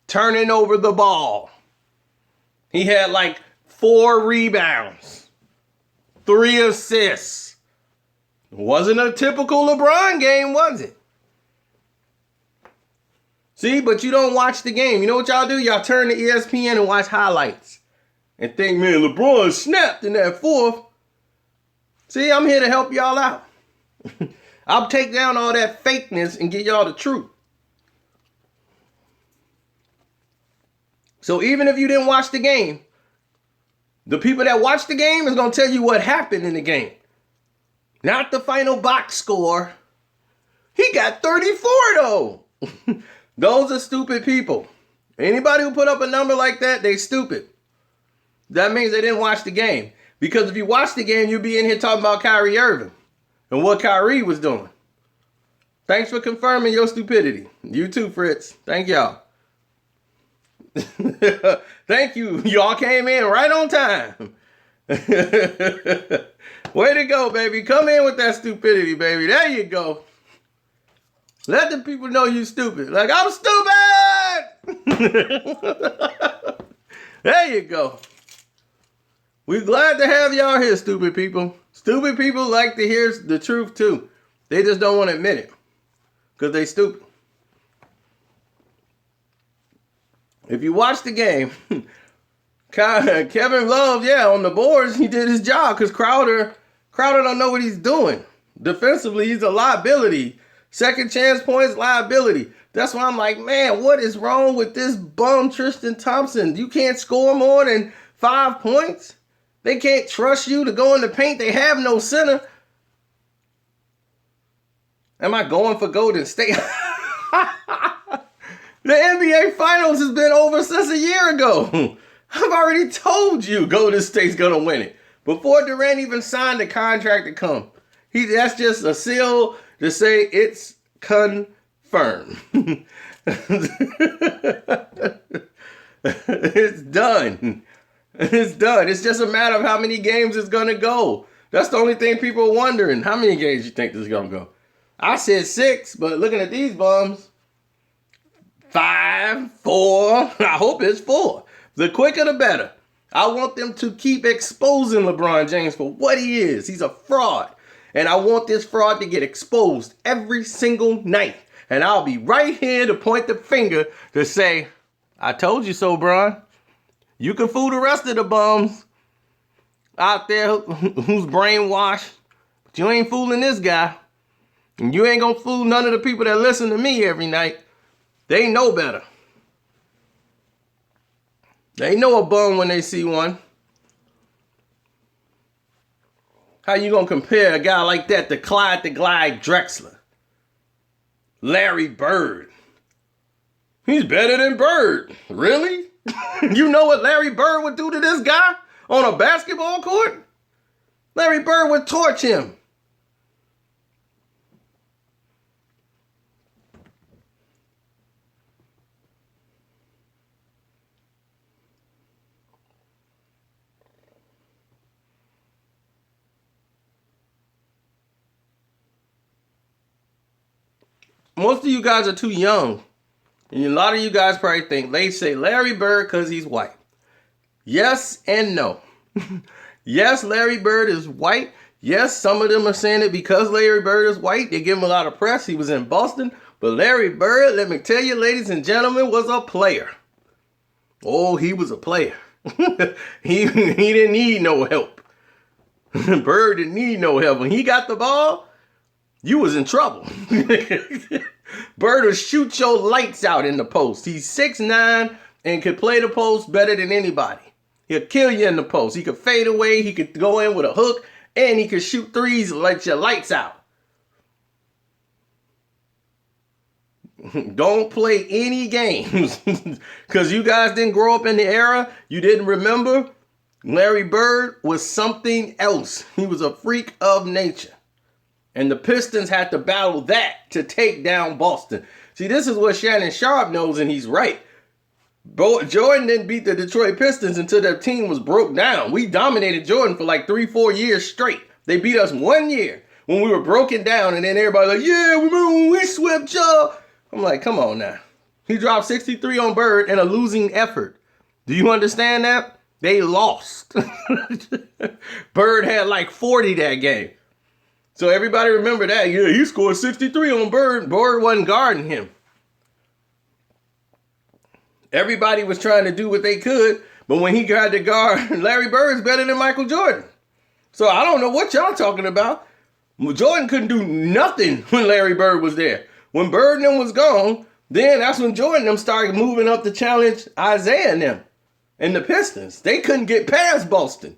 Turning over the ball. He had like 4 rebounds. 3 assists. It wasn't a typical LeBron game, was it? See, but you don't watch the game. You know what y'all do? Y'all turn to ESPN and watch highlights. And think, man, LeBron snapped in that fourth. See, I'm here to help y'all out. I'll take down all that fakeness and get y'all the truth. So even if you didn't watch the game, the people that watch the game is going to tell you what happened in the game. Not the final box score. He got 34 though. Those are stupid people. Anybody who put up a number like that, they stupid. That means they didn't watch the game. Because if you watch the game, you'll be in here talking about Kyrie Irving and what Kyrie was doing. Thanks for confirming your stupidity. You too, Fritz. Thank y'all. Thank you. Y'all came in right on time. Way to go, baby. Come in with that stupidity, baby. There you go. Let the people know you stupid. Like, I'm stupid! There you go. We're glad to have y'all here, stupid people. Stupid people like to hear the truth, too. They just don't want to admit it. Because they stupid. If you watch the game, Kevin Love, on the boards, he did his job. Because Crowder don't know what he's doing. Defensively, he's a liability. Second chance points, liability. That's why I'm like, man, what is wrong with this bum Tristan Thompson? You can't score more than 5 points? They can't trust you to go in the paint. They have no center. Am I going for Golden State? The NBA Finals has been over since a year ago. I've already told you Golden State's going to win it. Before Durant even signed the contract to come. That's just a seal to say it's confirmed. It's done. It's done. It's just a matter of how many games it's going to go. That's the only thing people are wondering. How many games you think this is going to go? I said 6, but looking at these bums, 5, 4. I hope it's 4. The quicker the better. I want them to keep exposing LeBron James for what he is. He's a fraud. And I want this fraud to get exposed every single night. And I'll be right here to point the finger to say, I told you so, Bron. You can fool the rest of the bums out there who's brainwashed. But you ain't fooling this guy. And you ain't gonna fool none of the people that listen to me every night. They know better. They know a bum when they see one. How you gonna compare a guy like that to Clyde the Glide Drexler? Larry Bird. He's better than Bird. Really? You know what Larry Bird would do to this guy on a basketball court? Larry Bird would torch him. Most of you guys are too young. And a lot of you guys probably think, they say Larry Bird because he's white. Yes and no. Yes, Larry Bird is white. Yes, some of them are saying it because Larry Bird is white. They give him a lot of press. He was in Boston. But Larry Bird, let me tell you, ladies and gentlemen, was a player. Oh, he was a player. He didn't need no help. Bird didn't need no help. When he got the ball, you was in trouble. Bird will shoot your lights out in the post. He's 6'9" and could play the post better than anybody. He'll kill you in the post. He could fade away. He could go in with a hook. And he could shoot threes and let your lights out. Don't play any games. Because you guys didn't grow up in the era. You didn't remember. Larry Bird was something else. He was a freak of nature. And the Pistons had to battle that to take down Boston. See, this is what Shannon Sharp knows, and he's right. Jordan didn't beat the Detroit Pistons until their team was broke down. We dominated Jordan for like 3-4 years straight. They beat us 1 year when we were broken down, and then everybody like, yeah, remember when we swept y'all? I'm like, come on now. He dropped 63 on Bird in a losing effort. Do you understand that? They lost. Bird had like 40 that game. So everybody remember that. Yeah, he scored 63 on Bird. Bird wasn't guarding him. Everybody was trying to do what they could, but when he got to guard, Larry Bird's better than Michael Jordan. So I don't know what y'all talking about. Jordan couldn't do nothing when Larry Bird was there. When Bird and them was gone, then that's when Jordan and them started moving up to challenge Isaiah and them. And the Pistons. They couldn't get past Boston.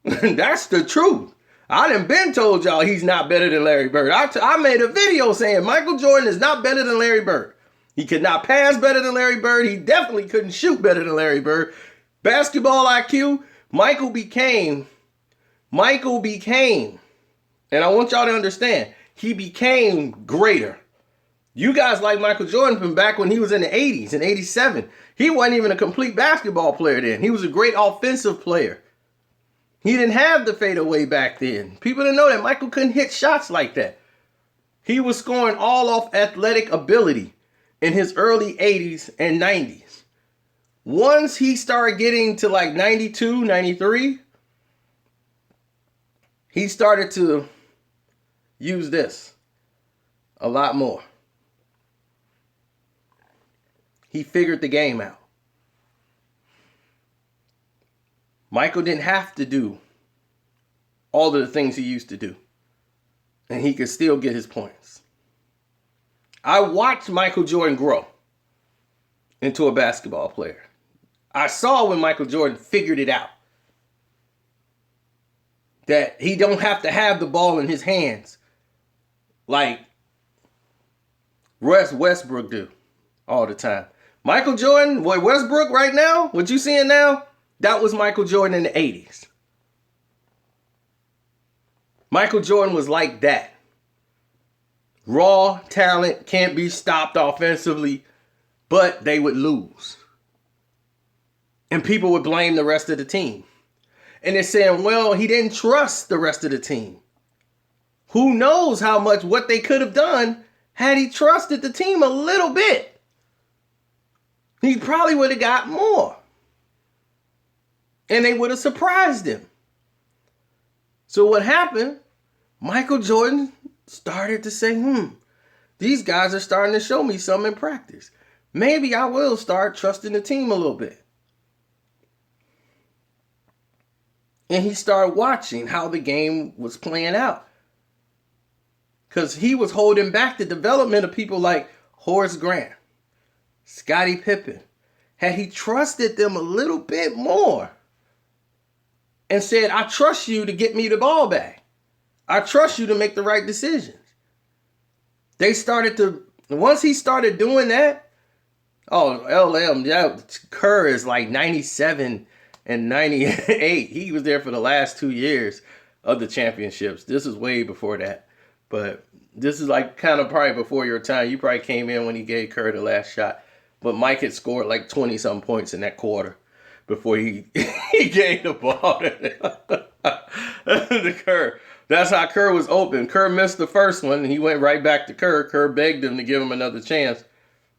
That's the truth. I done been told y'all he's not better than Larry Bird. I made a video saying Michael Jordan is not better than Larry Bird. He could not pass better than Larry Bird. He definitely couldn't shoot better than Larry Bird. Basketball IQ, Michael became, and I want y'all to understand, he became greater. You guys like Michael Jordan from back when he was in the 80s, in 87. He wasn't even a complete basketball player then. He was a great offensive player. He didn't have the fadeaway back then. People didn't know that Michael couldn't hit shots like that. He was scoring all off athletic ability in his early 80s and 90s. Once he started getting to like 92, 93, he started to use this a lot more. He figured the game out. Michael didn't have to do all of the things he used to do, and he could still get his points. I watched Michael Jordan grow into a basketball player. I saw when Michael Jordan figured it out, that he don't have to have the ball in his hands like Westbrook do all the time. Michael Jordan, Westbrook right now, what you seeing now, that was Michael Jordan in the 80s. Michael Jordan was like that. Raw talent, can't be stopped offensively, but they would lose. And people would blame the rest of the team. And they're saying, well, he didn't trust the rest of the team. Who knows how much what they could have done had he trusted the team a little bit. He probably would have got more. And they would have surprised him. So what happened? Michael Jordan started to say, these guys are starting to show me something in practice. Maybe I will start trusting the team a little bit. And he started watching how the game was playing out. Because he was holding back the development of people like Horace Grant, Scottie Pippen. Had he trusted them a little bit more and said, I trust you to get me the ball back. I trust you to make the right decisions. They started to, once he started doing that, Kerr is like 97 and 98. He was there for the last 2 years of the championships. This is way before that. But this is like kind of probably before your time. You probably came in when he gave Kerr the last shot. But Mike had scored like 20-some points in that quarter before he gave the ball to Kerr. That's how Kerr was open. Kerr missed the first one, and he went right back to Kerr. Kerr begged him to give him another chance.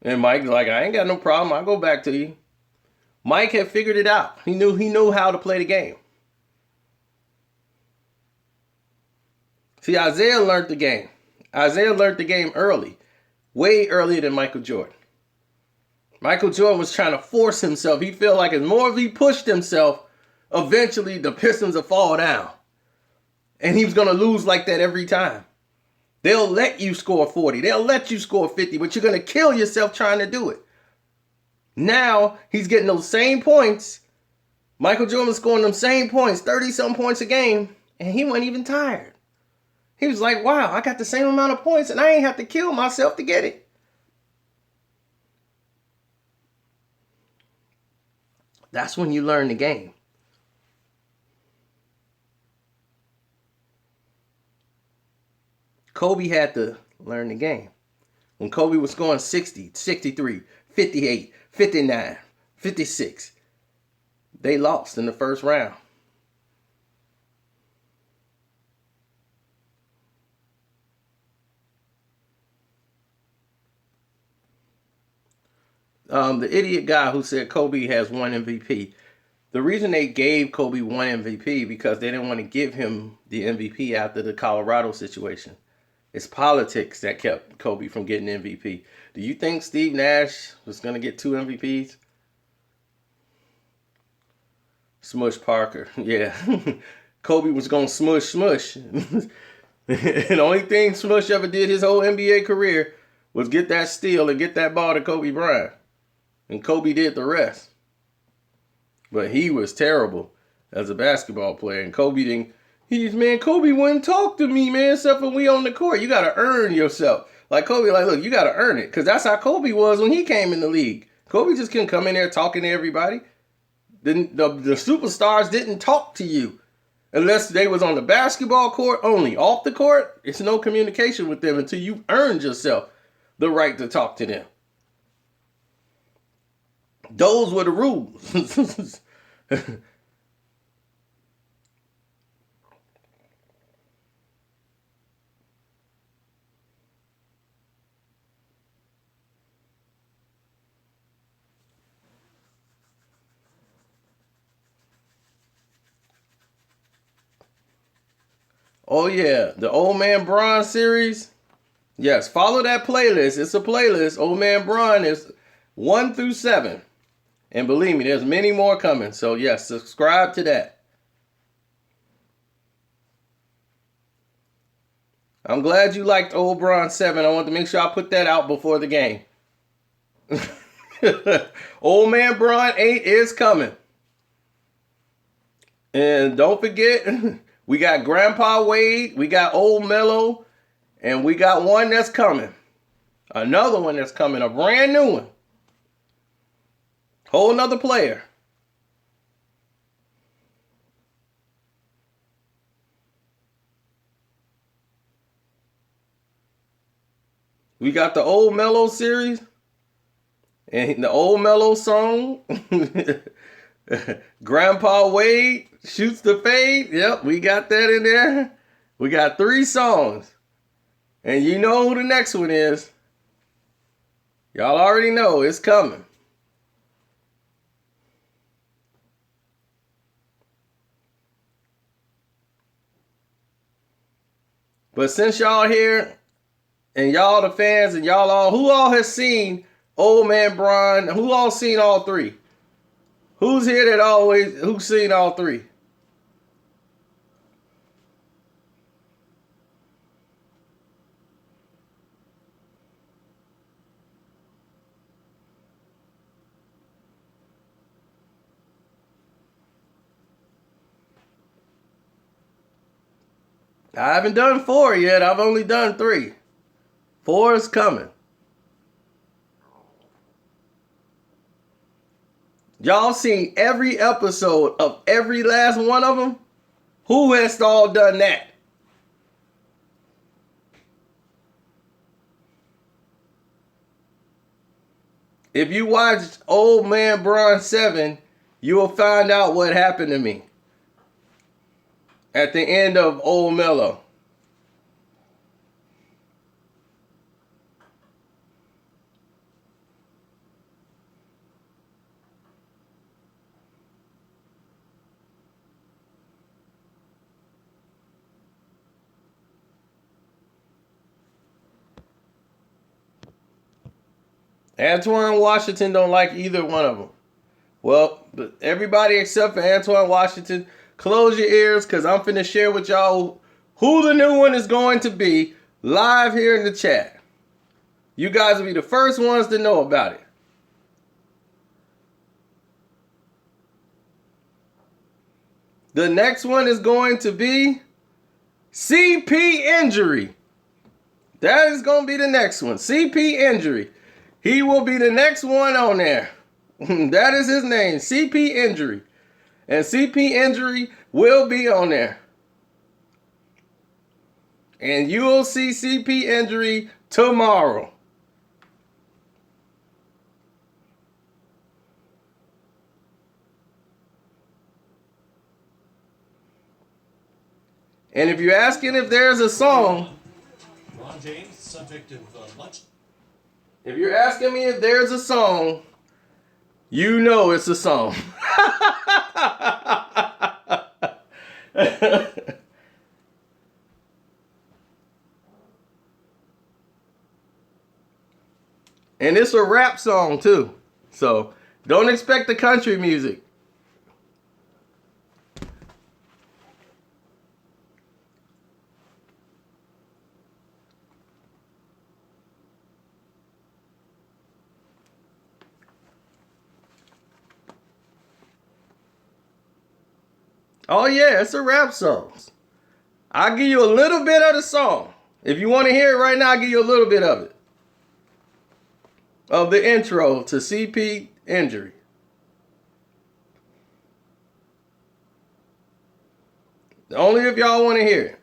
And Mike's like, I ain't got no problem. I'll go back to you. Mike had figured it out. He knew how to play the game. See, Isaiah learned the game. Isaiah learned the game early. Way earlier than Michael Jordan. Michael Jordan was trying to force himself. He felt like as more as he pushed himself, eventually the Pistons would fall down. And he was going to lose like that every time. They'll let you score 40. They'll let you score 50, but you're going to kill yourself trying to do it. Now, he's getting those same points. Michael Jordan was scoring them same points, 30-some points a game, and he wasn't even tired. He was like, wow, I got the same amount of points, and I ain't have to kill myself to get it. That's when you learn the game. Kobe had to learn the game. When Kobe was scoring 60, 63, 58, 59, 56, they lost in the first round. The idiot guy who said Kobe has one MVP. The reason they gave Kobe one MVP because they didn't want to give him the MVP after the Colorado situation. It's politics that kept Kobe from getting MVP. Do you think Steve Nash was going to get 2 MVPs? Smush Parker. Yeah. Kobe was going to smush. And the only thing Smush ever did his whole NBA career was get that steal and get that ball to Kobe Bryant. And Kobe did the rest. But he was terrible as a basketball player. And Kobe didn't. Kobe wouldn't talk to me, man, except when we on the court. You got to earn yourself. Like Kobe, look, you got to earn it. Because that's how Kobe was when he came in the league. Kobe just couldn't come in there talking to everybody. The superstars didn't talk to you. Unless they was on the basketball court only. Off the court, it's no communication with them until you earned yourself the right to talk to them. Those were the rules. Oh yeah, the Old Man Bron series. Yes, follow that playlist. It's a playlist. Old Man Bron is 1 through 7. And believe me, there's many more coming. So yes, subscribe to that. I'm glad you liked Old Bron 7. I want to make sure I put that out before the game. Old Man Bron 8 is coming. And don't forget, we got Grandpa Wade, we got Old Mello, and we got one that's coming. Another one that's coming, a brand new one. Whole nother player. We got the Old Mello series. And the Old Mello song. Grandpa Wade shoots the fade. Yep, we got that in there. We got 3 songs. And you know who the next one is. Y'all already know it's coming. But since y'all here, and y'all the fans, and y'all all, who all has seen Old Man Bron? Who all seen all 3? Who's here who's seen all 3? I haven't done 4 yet. I've only done 3. 4 is coming. Y'all seen every episode of every last one of them? Who has all done that? If you watched Old Man Bron 7, you will find out what happened to me at the end of Old Mello. Antoine Washington don't like either one of them. Well, everybody except for Antoine Washington, close your ears because I'm finna share with y'all who the new one is going to be live here in the chat. You guys will be the first ones to know about it. The next one is going to be CP Injury. That is going to be the next one. CP Injury. He will be the next one on there. That is his name, CP Injury. And CP Injury will be on there. And you will see CP Injury tomorrow. And if you're asking if there's a song, Ron James, subject of much. If you're asking me if there's a song, you know it's a song. And it's a rap song too. So don't expect the country music. Oh yeah, it's a rap song. I'll give you a little bit of the song. If you want to hear it right now, I'll give you a little bit of it. Of the intro to CP Injury. Only if y'all want to hear it.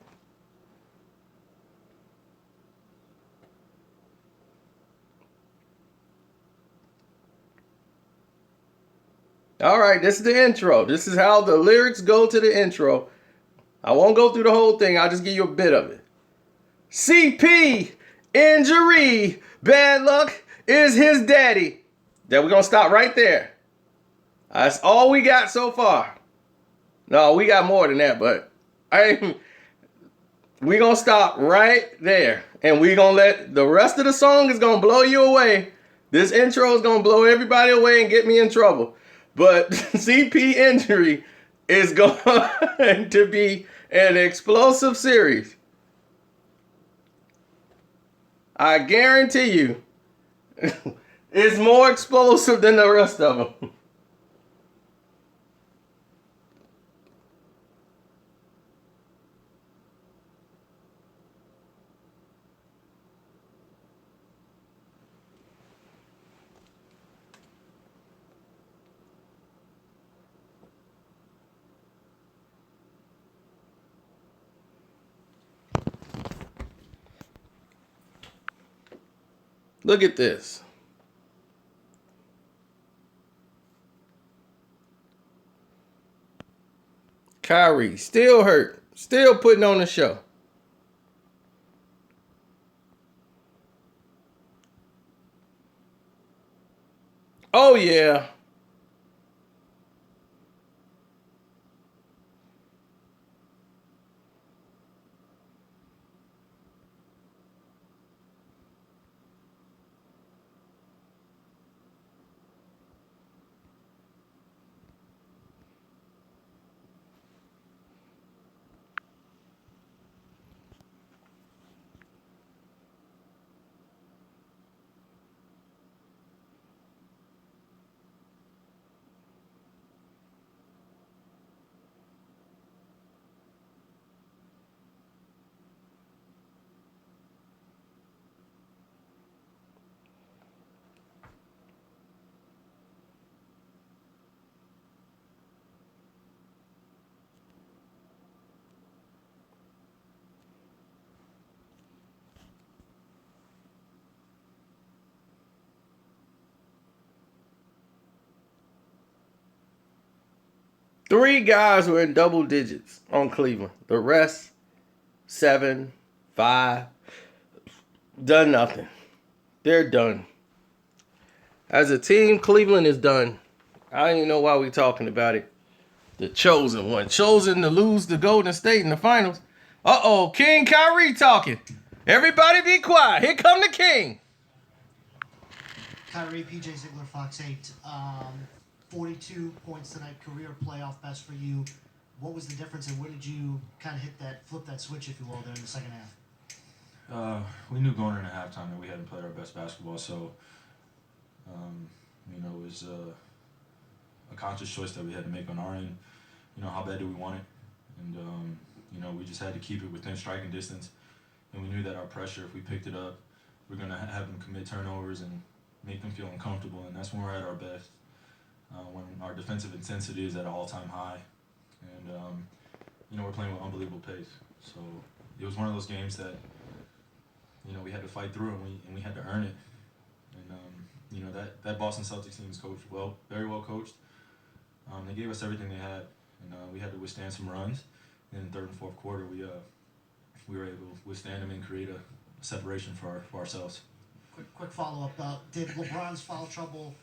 All right, this is the intro. This is how the lyrics go to the intro. I won't go through the whole thing. I'll just give you a bit of it. CP Injury. Bad luck is his daddy. Then we're going to stop right there. That's all we got so far. No, we got more than that, but we're going to stop right there. And we're going to let the rest of the song is going to blow you away. This intro is going to blow everybody away and get me in trouble. But CP Injury is going to be an explosive series. I guarantee you, it's more explosive than the rest of them. Look at this. Kyrie still hurt, still putting on the show. Oh yeah. Three guys were in double digits on Cleveland. The rest, 7, 5, done nothing. They're done. As a team, Cleveland is done. I don't even know why we're talking about it. The chosen one. Chosen to lose to Golden State in the finals. Uh-oh, King Kyrie talking. Everybody be quiet. Here come the king. Kyrie, PJ Ziegler, Fox 8. 42 points tonight, career playoff best for you. What was the difference, and where did you kind of flip that switch, if you will, there in the second half? We knew going into halftime that we hadn't played our best basketball, so it was a conscious choice that we had to make on our end. How bad do we want it? And we just had to keep it within striking distance. And we knew that our pressure, if we picked it up, we're gonna have them commit turnovers and make them feel uncomfortable. And that's when we're at our best. when our defensive intensity is at an all-time high, and we're playing with unbelievable pace. So it was one of those games that we had to fight through, and we had to earn it. And that Boston Celtics team is coached well, very well coached. They gave us everything they had, and we had to withstand some runs. And in the third and fourth quarter, we were able to withstand them and create a separation for ourselves. Quick follow-up. Did LeBron's foul trouble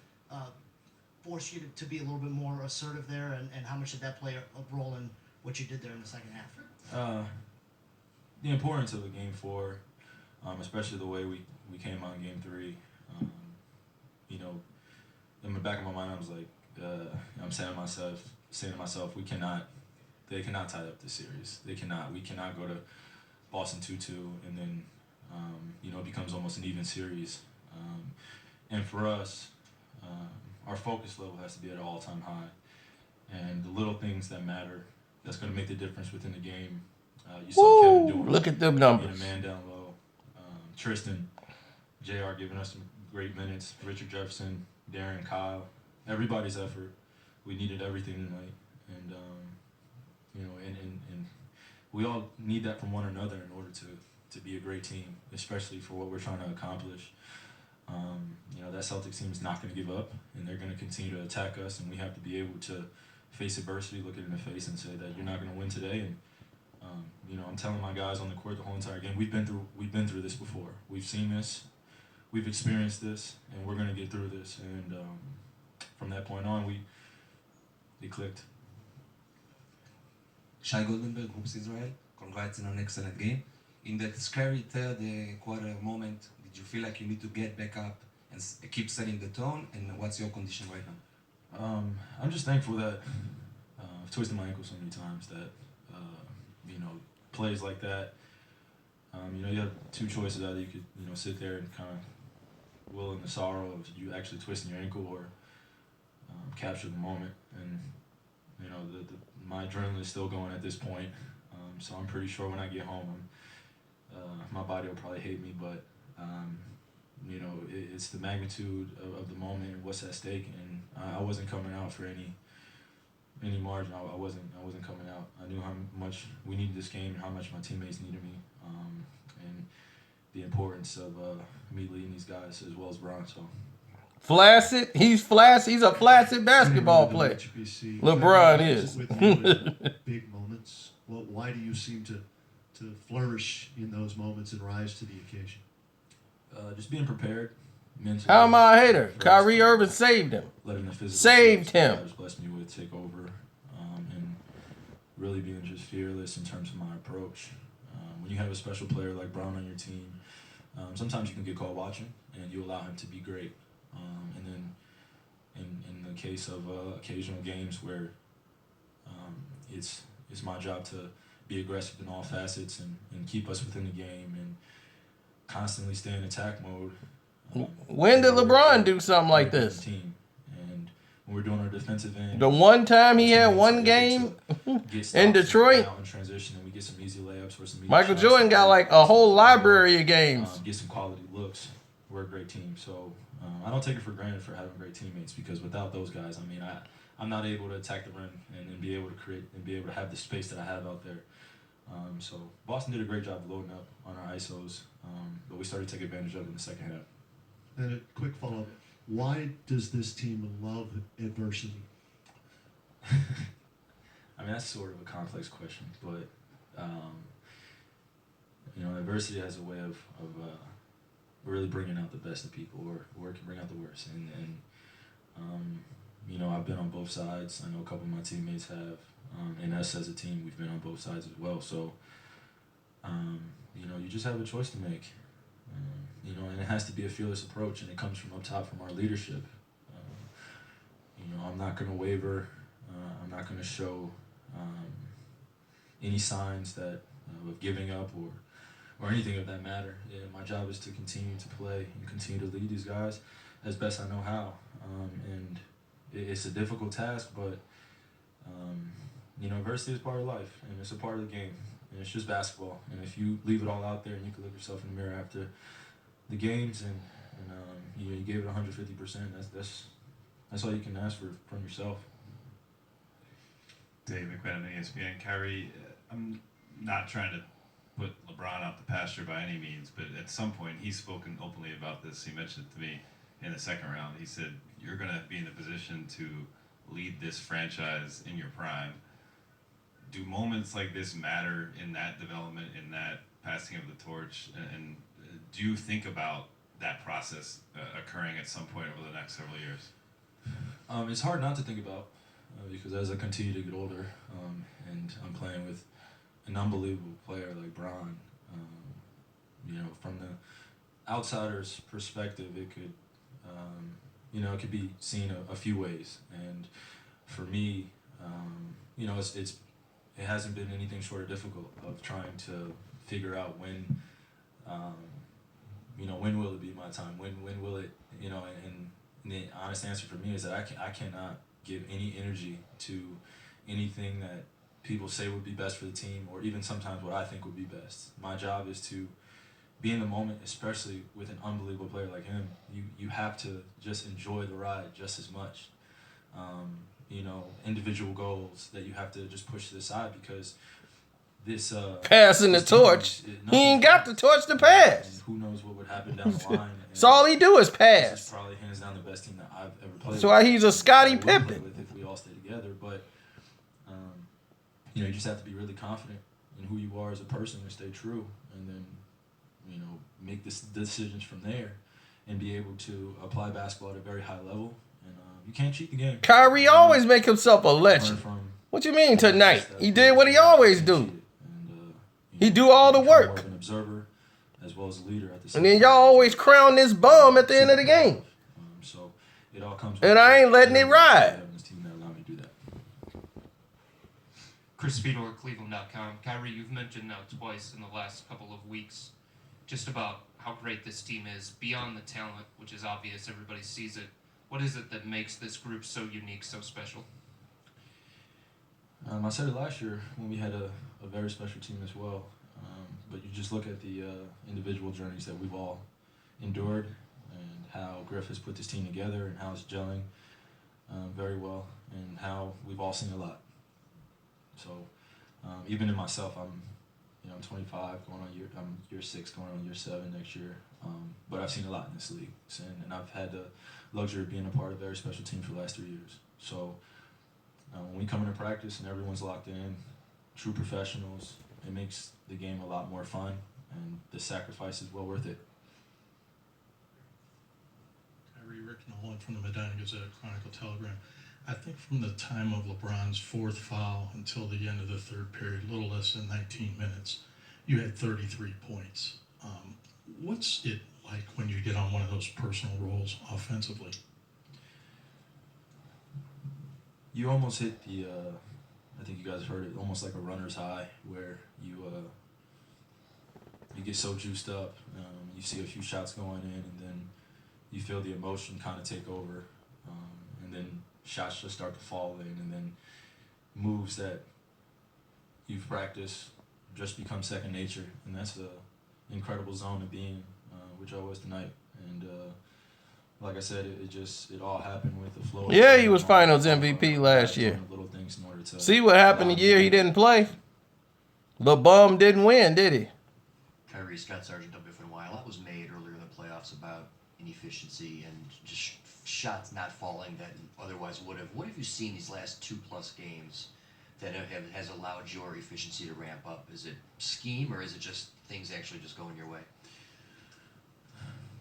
force you to be a little bit more assertive there, and how much did that play a role in what you did there in the second half? The importance of a game 4, especially the way we came out in game 3. In the back of my mind, I was like, I'm saying to myself, they cannot tie up this series. We cannot go to Boston 2-2 and then it becomes almost an even series. And for us, our focus level has to be at an all-time high. And the little things that matter, that's going to make the difference within the game. You saw Kevin doing look at them being numbers. a man down low. Tristan, JR giving us some great minutes. Richard Jefferson, Darren, Kyle, everybody's effort. We needed everything tonight, and and we all need that from one another in order to be a great team, especially for what we're trying to accomplish. That Celtics team is not going to give up, and they're going to continue to attack us, and we have to be able to face adversity, look it in the face, and say that you're not going to win today. And I'm telling my guys on the court the whole entire game, we've been through this before. We've seen this, we've experienced this, and we're going to get through this. And from that point on, it clicked. Shai Goldenberg, Hoops Israel. Congrats on an excellent game. In that scary third quarter moment, did you feel like you need to get back up and keep setting the tone? And what's your condition right now? I'm just thankful that I've twisted my ankle so many times that, plays like that, you have two choices. Either you could, sit there and kind of will in the sorrow of you actually twisting your ankle, or capture the moment. And, my adrenaline is still going at this point. So I'm pretty sure when I get home, my body will probably hate me, but, it's the magnitude of the moment and what's at stake. And I wasn't coming out for any margin. I wasn't coming out. I knew how much we needed this game and how much my teammates needed me, and the importance of me leading these guys as well as Bron. So Flaccid. He's flaccid. He's a flaccid basketball player. LeBron is. With you in big moments. Well, why do you seem to flourish in those moments and rise to the occasion? Just being prepared mentally. How am I a hater? Kyrie Irving saved him. Letting the physical Saved him. God has blessed me with take over, and really being just fearless in terms of my approach. When you have a special player like Brown on your team, sometimes you can get caught watching, and you allow him to be great. And then in the case of occasional games where it's my job to be aggressive in all facets and keep us within the game and constantly stay in attack mode. When did LeBron do something like this? Team. And when we're doing our defensive end, The one time he had one game in Detroit, out in transition, and we get some easy layups or some easy Michael shots. Jordan got like a whole library of games. Get some quality looks. We're a great team, so I don't take it for granted for having great teammates, because without those guys, I'm not able to attack the rim and be able to create and be able to have the space that I have out there. So Boston did a great job loading up on our ISOs, but we started to take advantage of it in the second half. And a quick follow-up. Why does this team love adversity? That's sort of a complex question, but adversity has a way of really bringing out the best of people, or it can bring out the worst. And I've been on both sides. I know a couple of my teammates have, and us as a team, we've been on both sides as well. So, you just have a choice to make. And it has to be a fearless approach, and it comes from up top, from our leadership. I'm not going to waver. I'm not going to show any signs that of giving up or anything of that matter. My job is to continue to play and continue to lead these guys as best I know how. And it's a difficult task, but adversity is part of life, and it's a part of the game, and it's just basketball. And if you leave it all out there and you can look yourself in the mirror after the games and you gave it 150%, that's all you can ask for from yourself. Dave McMenamin, ESPN. Kyrie, I'm not trying to put LeBron out the pasture by any means, but at some point he's spoken openly about this. He mentioned it to me in the second round. He said, you're going to be in a position to lead this franchise in your prime. Do moments like this matter in that development, in that passing of the torch? And do you think about that process occurring at some point over the next several years? It's hard not to think about because as I continue to get older and I'm playing with an unbelievable player like Bron, from the outsider's perspective, it could, it could be seen a few ways. And for me, it hasn't been anything short of difficult of trying to figure out when will it be my time? When will it, and the honest answer for me is that I cannot give any energy to anything that people say would be best for the team, or even sometimes what I think would be best. My job is to be in the moment, especially with an unbelievable player like him. You have to just enjoy the ride just as much. Individual goals that you have to just push to the side because this passing the torch. He ain't got the torch to pass. Who knows what would happen down the line? That's all he do is This pass. is probably hands down the best team that I've ever played. That's why he's a Scottie with. I would play Pippen. with if we all stay together, but you just have to be really confident in who you are as a person and stay true, and then make the decisions from there and be able to apply basketball at a very high level. And you can't cheat the game. Kyrie always make himself a legend. What you mean tonight? He did what he always do. He do all the work. More of an observer as well as a leader at the same And then time. y'all always crown this bum at the end of the game. So it all comes. And I ain't letting it ride. Having this team that allow me to do that. Chris Fedor, Cleveland.com. Kyrie, you've mentioned now twice in the last couple of weeks just about how great this team is beyond the talent, which is obvious. Everybody sees it. What is it that makes this group so unique, so special? I said it last year when we had a very special team as well. But you just look at the individual journeys that we've all endured and how Griff has put this team together and how it's gelling very well and how we've all seen a lot. So even in myself, I'm 25, I'm year 6, going on year 7 next year. But I've seen a lot in this league, and I've had the luxury of being a part of a very special team for the last 3 years. So when we come into practice and everyone's locked in, true professionals, it makes the game a lot more fun, and the sacrifice is well worth it. Kyrie, Rick Nolan from the Medina Gazette Chronicle Telegram. I think from the time of LeBron's 4th foul until the end of the 3rd period, a little less than 19 minutes, you had 33 points. What's it like when you get on one of those personal roles offensively? You almost hit the, I think you guys heard it, almost like a runner's high, where you get so juiced up, you see a few shots going in, and then you feel the emotion kind of take over, and then shots just start to fall in, and then moves that you've practiced just become second nature, and that's an incredible zone to be in, which I was tonight. And like I said, it all happened with the flow. Yeah, he was Finals MVP last year. Little things in order to See what happened the year he didn't play? The bum didn't win, did he? Kyrie, Scott Sargent, WFNY. A lot was made earlier in the playoffs about inefficiency and just shots not falling that otherwise would have. What have you seen these last 2+ games that has allowed your efficiency to ramp up? Is it scheme, or is it just things actually just going your way?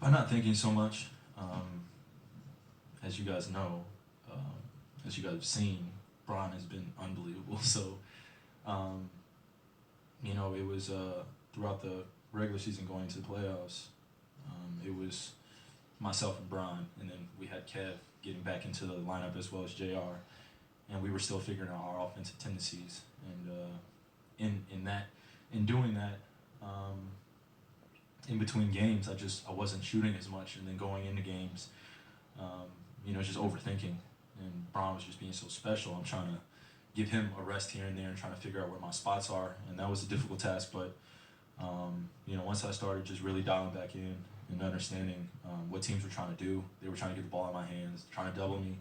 By not thinking so much. As you guys know, as you guys have seen, Bron has been unbelievable. So, it was throughout the regular season going into the playoffs, it was myself and Bron, and then we had Kev getting back into the lineup as well as JR, and we were still figuring out our offensive tendencies. And in doing that, in between games, I wasn't shooting as much, and then going into games, just overthinking. And Bron was just being so special. I'm trying to give him a rest here and there and trying to figure out where my spots are, and that was a difficult task. But once I started just really dialing back in and understanding what teams were trying to do, they were trying to get the ball in my hands, trying to double me,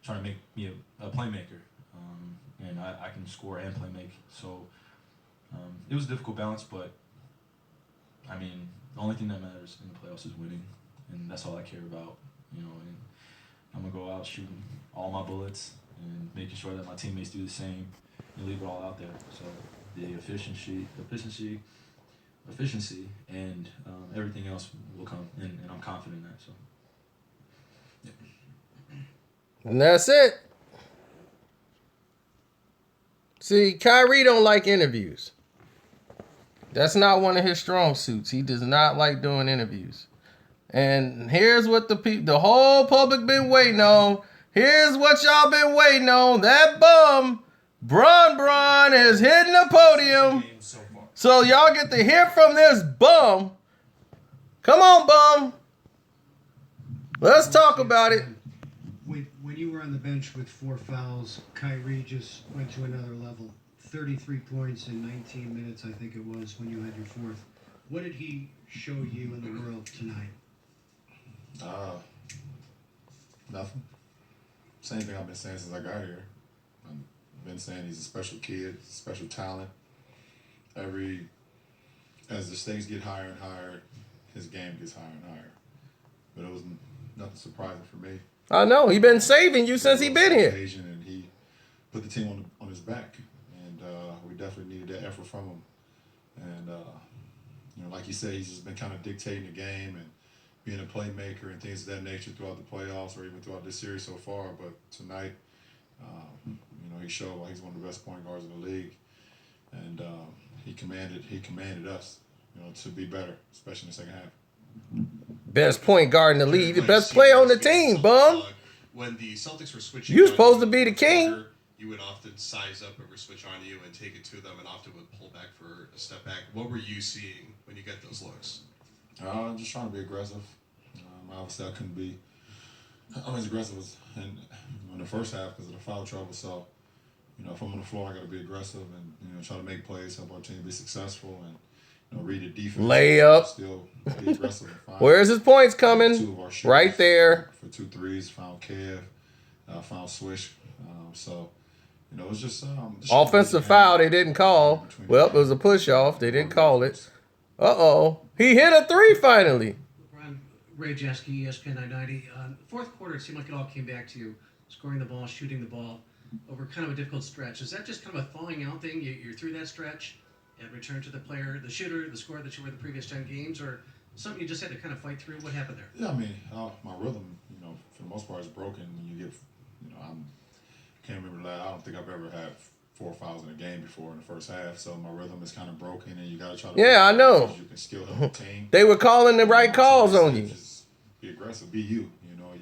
trying to make me a playmaker, and I can score and play make. So it was a difficult balance, but I mean, the only thing that matters in the playoffs is winning, and that's all I care about, you know. And I'm gonna go out shooting all my bullets and making sure that my teammates do the same and leave it all out there. So the efficiency, and everything else will come, and I'm confident in that. So. And that's it. See, Kyrie don't like interviews. That's not one of his strong suits. He does not like doing interviews. And here's what the whole public been waiting on. Here's what y'all been waiting on. That bum, Bron, is hitting the podium. So y'all get to hear from this bum. Come on, bum. Let's talk about it. When you were on the bench with 4 fouls, Kyrie just went to another level. 33 points in 19 minutes, I think it was, when you had your 4th. What did he show you in the world tonight? Nothing. Same thing I've been saying since I got here. I've been saying he's a special kid, special talent. As the stakes get higher and higher, his game gets higher and higher. But it was nothing surprising for me. I know. He been saving you since he been here. And he put the team on his back. And we definitely needed that effort from him. And, like you said, he's just been kind of dictating the game and being a playmaker and things of that nature throughout the playoffs or even throughout this series so far. But tonight, he showed why he's one of the best point guards in the league. And he commanded us, to be better, especially in the second half. Best point guard in the league, the best player on the team, bum. When the Celtics were switching, you supposed to be the king. You would often size up over switch on you and take it to them, and often would pull back for a step back. What were you seeing when you get those looks? Just trying to be aggressive. Obviously, I couldn't be as aggressive as in the first half because of the foul trouble. So, if I'm on the floor, I got to be aggressive and try to make plays, help our team be successful, and read the defense. Layup. Still be aggressive. Where's his points coming? Right there. For 2 threes, found Kev, found Swish. It was just offensive foul. They didn't call. Well, it was a push off. They didn't call it. He hit a 3 finally. LeBron, Ray Jasky, ESPN 990. Fourth quarter, it seemed like it all came back to you, scoring the ball, shooting the ball over kind of a difficult stretch. Is that just kind of a thawing out thing? You're through that stretch and return to the player, the shooter, the scorer that you were the previous 10 games, or something you just had to kind of fight through? What happened there? Yeah, I mean, my rhythm, for the most part, is broken. When you get, can't remember I don't think I've ever had 4 fouls in a game before in the first half. So my rhythm is kind of broken, and you got to try to. Yeah, I know. You can still help the team. They were calling the right calls on you. Just be aggressive, be you.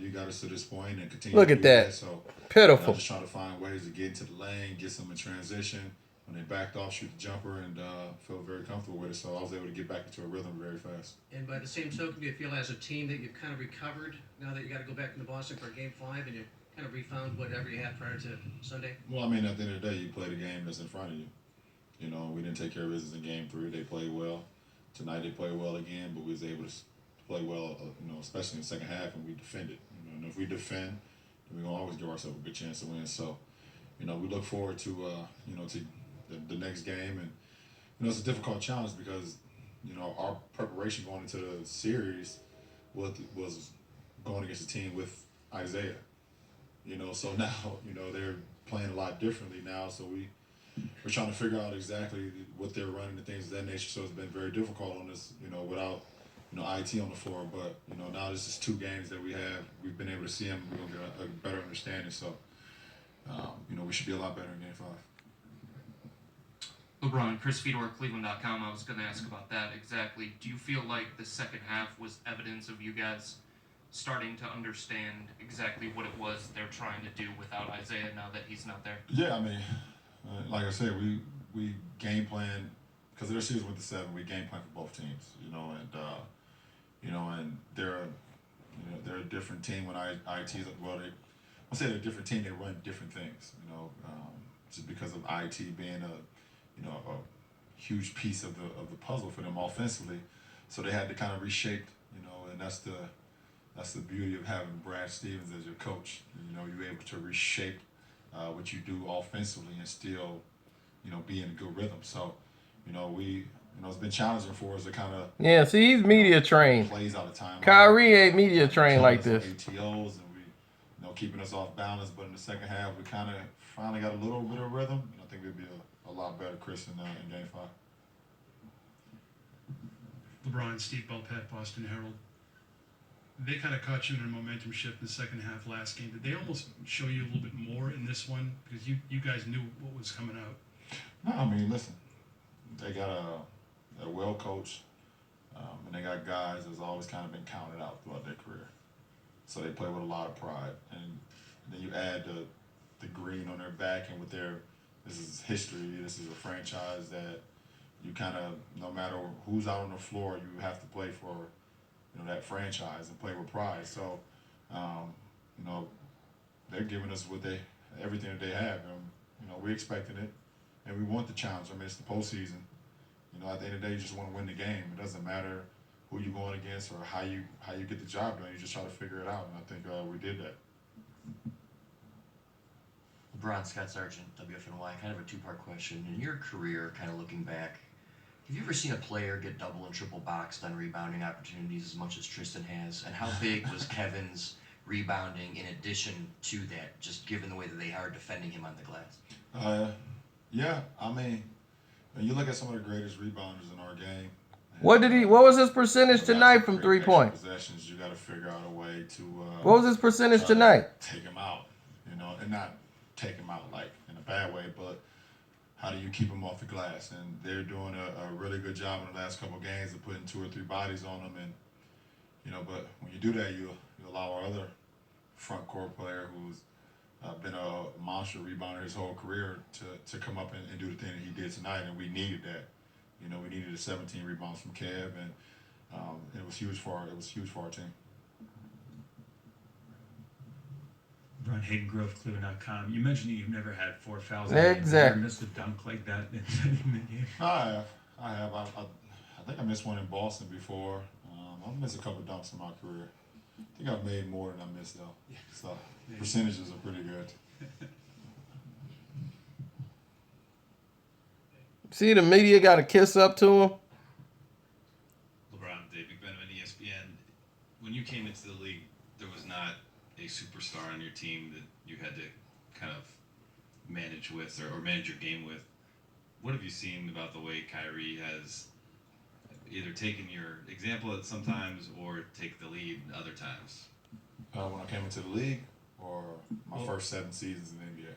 You got us to this point and continue. Look to at do that. So pitiful. Just trying to find ways to get into the lane, get some in transition. When they backed off, shoot the jumper, and felt very comfortable with it. So I was able to get back into a rhythm very fast. And by the same token, do you feel as a team that you've kind of recovered now that you got to go back into Boston for Game 5 and you kind of refound whatever you had prior to Sunday? Well, I mean, at the end of the day, you play the game that's in front of you. We didn't take care of business in Game 3. They played well. Tonight they played well again, but we was able to play well, especially in the second half, and we defended. And if we defend, then we're going to always give ourselves a good chance to win. So, we look forward to, to the next game. And, it's a difficult challenge because, our preparation going into the series was going against a team with Isaiah. So now, they're playing a lot differently now. So we're trying to figure out exactly what they're running and things of that nature. So it's been very difficult on us, without, IT on the floor. But, now this is 2 games that we have. We've been able to see them. We're going to get a better understanding. So, we should be a lot better in Game 5. LeBron, Chris Fedor, Cleveland.com. I was going to ask about that exactly. Do you feel like the second half was evidence of you guys starting to understand exactly what it was they're trying to do without Isaiah now that he's not there? Yeah, I mean, like I said, we game plan because their series went to 7. We game plan for both teams, and they're a different team when IT's I'll say they're a different team. They run different things, just because of IT being a huge piece of the puzzle for them offensively. So they had to kind of reshape, and that's the that's the beauty of having Brad Stevens as your coach. You know, you're able to reshape what you do offensively and still, you know, be in a good rhythm. So, you know, it's been challenging for us to kind of Yeah, see, he's media trained. plays out of time. Kyrie ain't media trained like this. ATOs and keeping us off balance. But in the second half, we kind of finally got a little bit of rhythm. And I think we'll be a lot better, Chris, in Game 5. LeBron, Steve Belpet, Boston Herald. They kind of caught you in a momentum shift in the second half last game. Did they almost show you a little bit more in this one? Because you guys knew what was coming out. No, I mean, listen, they got a well coached, and they got guys that's always kind of been counted out throughout their career. So they play with a lot of pride. And then you add the green on their back, and this is history, this is a franchise that you kind of, no matter who's out on the floor, you have to play for, that franchise and play with pride. So, they're giving us everything that they have. And, we expected it, and we want the challenge. I mean, it's the postseason. At the end of the day, you just want to win the game. It doesn't matter who you're going against or how you get the job done. You just try to figure it out, and I think we did that. LeBron, Scott Sargent, WFNY. Kind of a two-part question. In your career, kind of looking back, have you ever seen a player get double and triple boxed on rebounding opportunities as much as Tristan has? And how big was Kevin's rebounding in addition to that, just given the way that they are defending him on the glass? Yeah, I mean, when you look at some of the greatest rebounders in our game. What was his percentage tonight from 3-point? Possessions, you got to figure out a way to. What was his percentage tonight? Take him out, and not take him out like in a bad way, but how do you keep him off the glass? And they're doing a really good job in the last couple of games of putting 2 or 3 bodies on them, and but when you do that, you allow our other front court player who's been a monster rebounder his whole career to come up and do the thing that he did tonight, and we needed that. We needed 17 rebounds from Kev, and it was huge for our team. Ron Hayden Grove, Cleveland.com. You mentioned you've never had 4 fouls. Exactly. Have you ever missed a dunk like that in the game? I have. I think I missed one in Boston before. I've missed a couple dunks in my career. I think I've made more than I missed though. Yeah. So percentages are pretty good. See, the media got to kiss up to him. LeBron, Dave McMenamin, ESPN. When you came into the league, there was not a superstar on your team that you had to kind of manage with or manage your game with. What have you seen about the way Kyrie has either taken your example at sometimes or take the lead other times? When I came into the league, or my first 7 seasons in the NBA?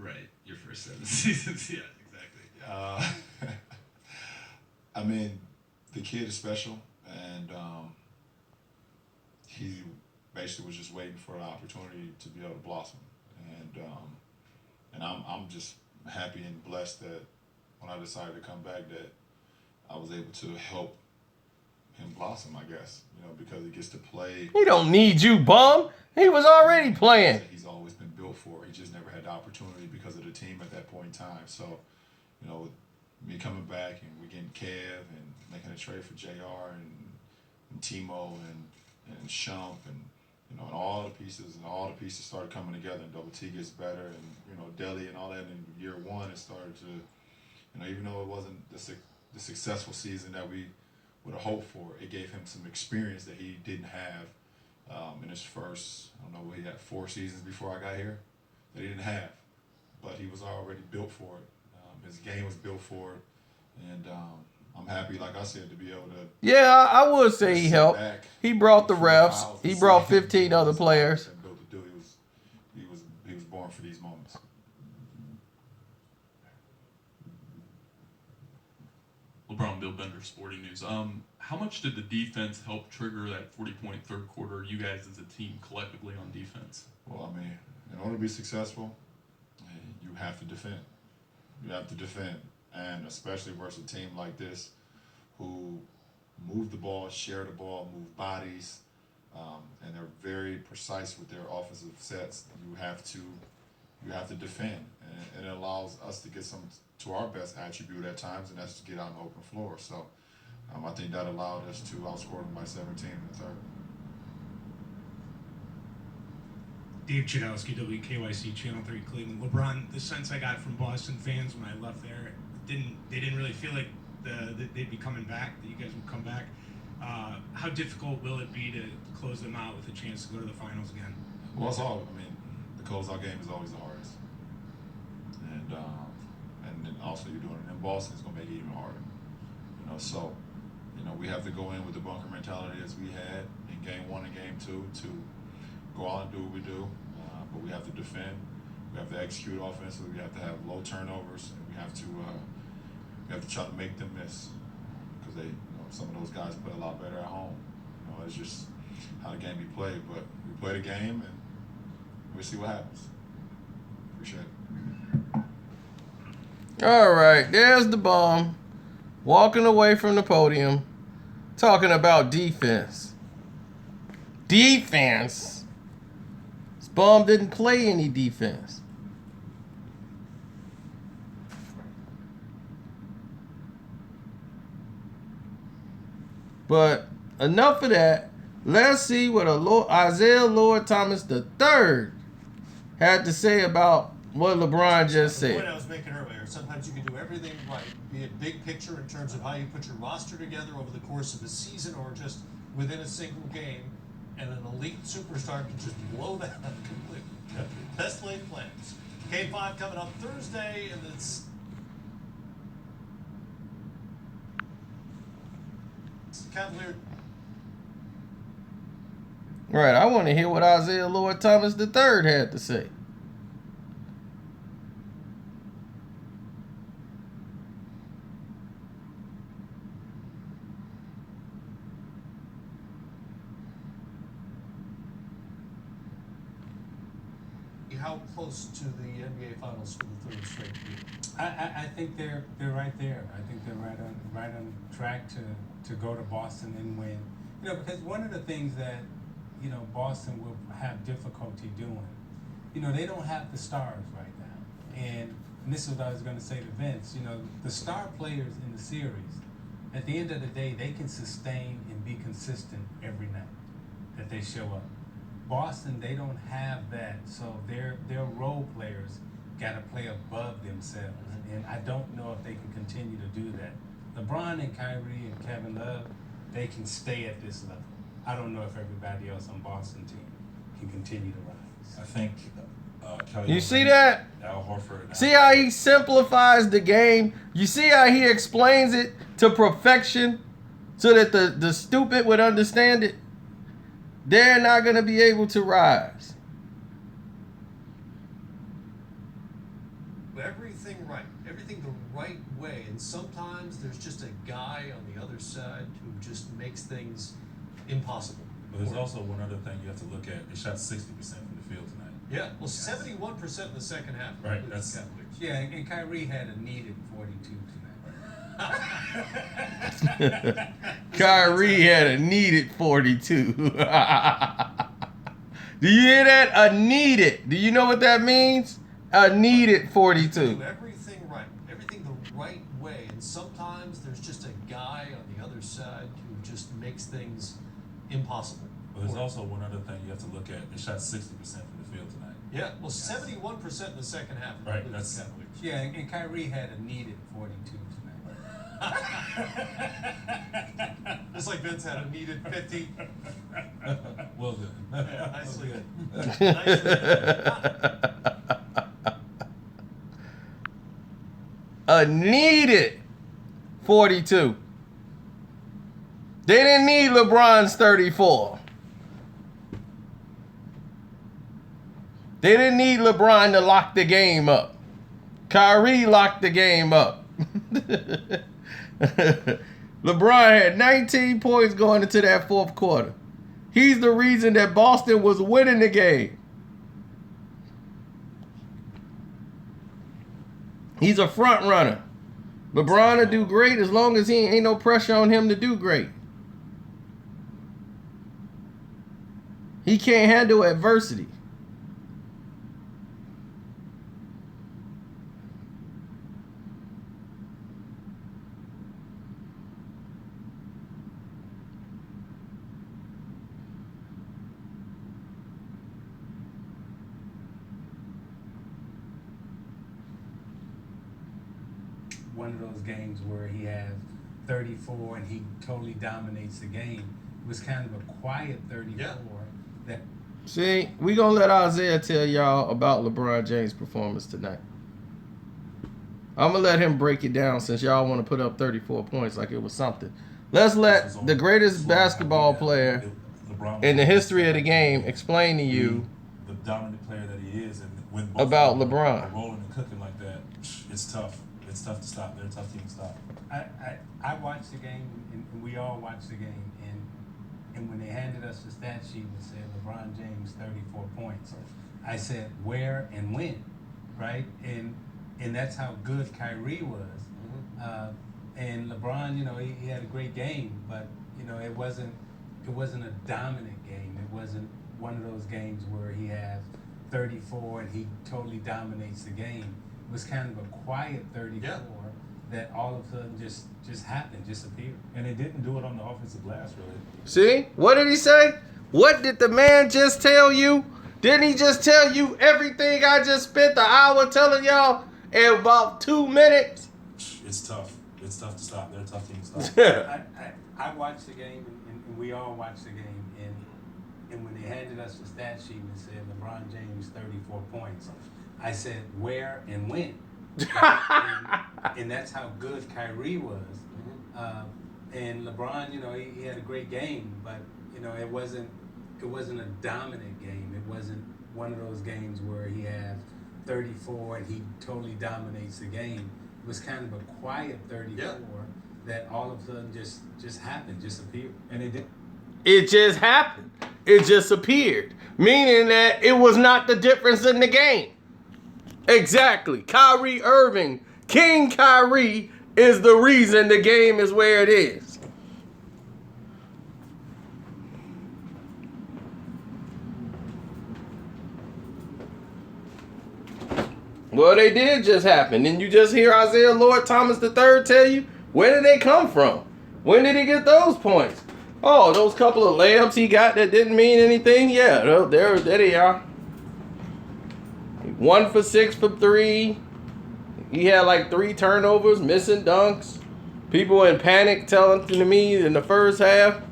Right, your first 7 seasons, yeah, exactly. I mean, the kid is special, and he basically was just waiting for an opportunity to be able to blossom, and I'm just happy and blessed that when I decided to come back, that I was able to help him blossom, I guess, because he gets to play. He don't need you, bum. He was already playing. He's always been built for. He just never had the opportunity because of the team at that point in time. So, with me coming back and we're getting Kev and making a trade for JR and Timo and Shump and and all the pieces started coming together, and Double T gets better, and Deli and all that. In year 1, it started to, even though it wasn't the successful season that we would have hoped for, it gave him some experience that he didn't have in his first, I don't know, he had 4 seasons before I got here that he didn't have, but he was already built for it. His game was built for it, and I'm happy, like I said, to be able to. Yeah, I would say he helped. He brought the refs. He brought 15 other players. He was born for these moments. LeBron, Bill Bender, Sporting News. How much did the defense help trigger that 40-point third quarter, you guys as a team collectively on defense? Well, I mean, in order to be successful, you have to defend. You have to defend. And especially versus a team like this who move the ball, share the ball, move bodies, and they're very precise with their offensive sets. You have to defend. And it allows us to get to our best attribute at times, and that's to get out on the open floor. So I think that allowed us to outscore them by 17 in the third. Dave Chudowski, WKYC Channel 3 Cleveland. LeBron, the sense I got from Boston fans when I left there, they didn't really feel like that they'd be coming back, that you guys would come back. How difficult will it be to close them out with a chance to go to the finals again? Well, it's all. I mean, the closeout game is always the hardest, and then also you're doing it in Boston. It's gonna make it even harder. You know, so we have to go in with the bunker mentality as we had in Game 1 and Game 2 to go out and do what we do, but we have to defend. We have to execute offensively. We have to have low turnovers, and we have to try to make them miss because some of those guys play a lot better at home. It's just how the game be played. But we play the game, and we'll see what happens. Appreciate it. All right, there's the bomb. Walking away from the podium, talking about defense. Defense. This bum didn't play any defense. But enough of that. Let's see what Isaiah Lord Thomas III had to say about what LeBron just The point said. I was making earlier, sometimes you can do everything right, be it big picture in terms of how you put your roster together over the course of a season or just within a single game, and an elite superstar can just blow that up completely. Best laid plans. Game 5 coming up Thursday, and it's Cavalier. Right, I want to hear what Isaiah Lord Thomas III had to say. How close to the NBA Finals for the third straight year? I think they're right there. I think they're right on track to go to Boston and win. Because one of the things that Boston will have difficulty doing, they don't have the stars right now. And this is what I was going to say to Vince. The star players in the series, at the end of the day, they can sustain and be consistent every night that they show up. Boston, they don't have that, so their role players got to play above themselves, and I don't know if they can continue to do that. LeBron and Kyrie and Kevin Love, they can stay at this level. I don't know if everybody else on Boston team can continue to rise. I think Kelly. You see that? Al Horford. See how he simplifies the game? You see how he explains it to perfection so that the stupid would understand it? They're not going to be able to rise. Everything right, everything the right way, and sometimes there's just a guy on the other side who just makes things impossible. But there's also one other thing you have to look at. They shot 60% from the field tonight. Yeah, well, 71% in the second half. Right, that's yeah, and Kyrie had a needed 42 Kyrie had a needed 42. Do you hear that? A needed. Do you know what that means? A needed 42. Do everything right, everything the right way, and sometimes there's just a guy on the other side who just makes things impossible. But there's also one other thing you have to look at. They shot 60% from the field tonight. Yeah, well, 71% in the second half. Right, that's yeah, and Kyrie had a needed 42 tonight. Just like Vince had a needed 50. Well done. Yeah, nicely A needed 42. They didn't need LeBron's 34. They didn't need LeBron to lock the game up. Kyrie locked the game up. LeBron had 19 points going into that fourth quarter. He's the reason that Boston was winning the game. He's a front runner. LeBron will do great as long as he ain't no pressure on him to do great. He can't handle adversity. one of those games where he has 34 and he totally dominates the game. It was kind of a quiet 34 that. See, we gonna let Isaiah tell y'all about LeBron James' performance tonight. I'm gonna let him break it down since y'all want to put up 34 points like it was something. Let's let the greatest basketball player in the history of the game explain to you the dominant player that he is, and when about LeBron LeBron. are rolling and cooking like that, it's tough. It's tough to stop. They're a tough team to stop. I watched the game, and we all watched the game, and when they handed us the stat sheet and said LeBron James 34 points, I said where and when, right? And that's how good Kyrie was. And LeBron, he had a great game, but it wasn't a dominant game. It wasn't one of those games where he has 34 and he totally dominates the game. It was kind of a quiet 34 that all of a sudden just happened, just appeared. And they didn't do it on the offensive glass, really. See? What did he say? What did the man just tell you? Didn't he just tell you everything I just spent the hour telling y'all in about 2 minutes? It's tough. It's tough to stop. They're a tough team to stop. I watched the game, and we all watched the game, and when they handed us the stat sheet and said LeBron James 34 points, I said where and when. and that's how good Kyrie was. And LeBron, he had a great game, but it wasn't a dominant game. It wasn't one of those games where he has 34 and he totally dominates the game. It was kind of a quiet 34 that all of a sudden just happened, just appeared. And it did. It just happened. It just appeared. Meaning that it was not the difference in the game. Exactly. Kyrie Irving, King Kyrie, is the reason the game is where it is. Well, they did just happen. Didn't you just hear Isaiah Lord Thomas III tell you? Where did they come from? When did he get those points? Oh, those couple of layups he got that didn't mean anything? Yeah, there they are. 1 for 6 from 3. He had like 3 turnovers, missing dunks. People in panic telling to me in the first half.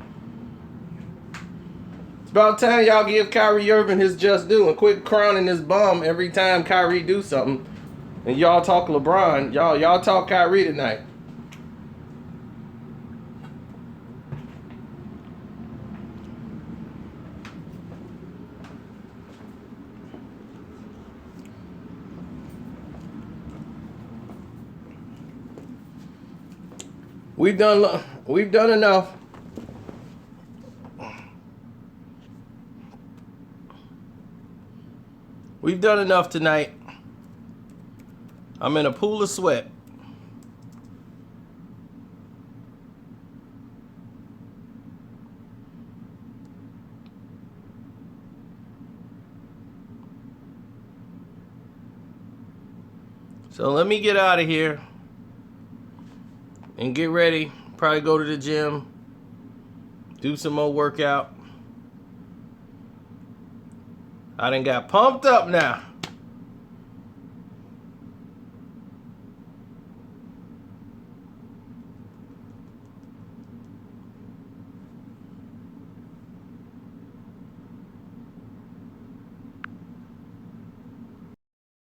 It's about time y'all give Kyrie Irving his just due and quit crowning his bum every time Kyrie do something. And y'all talk LeBron. Y'all talk Kyrie tonight. We've done enough. We've done enough tonight. I'm in a pool of sweat. So let me get out of here and get ready. Probably go to the gym, do some more workout. I done got pumped up now.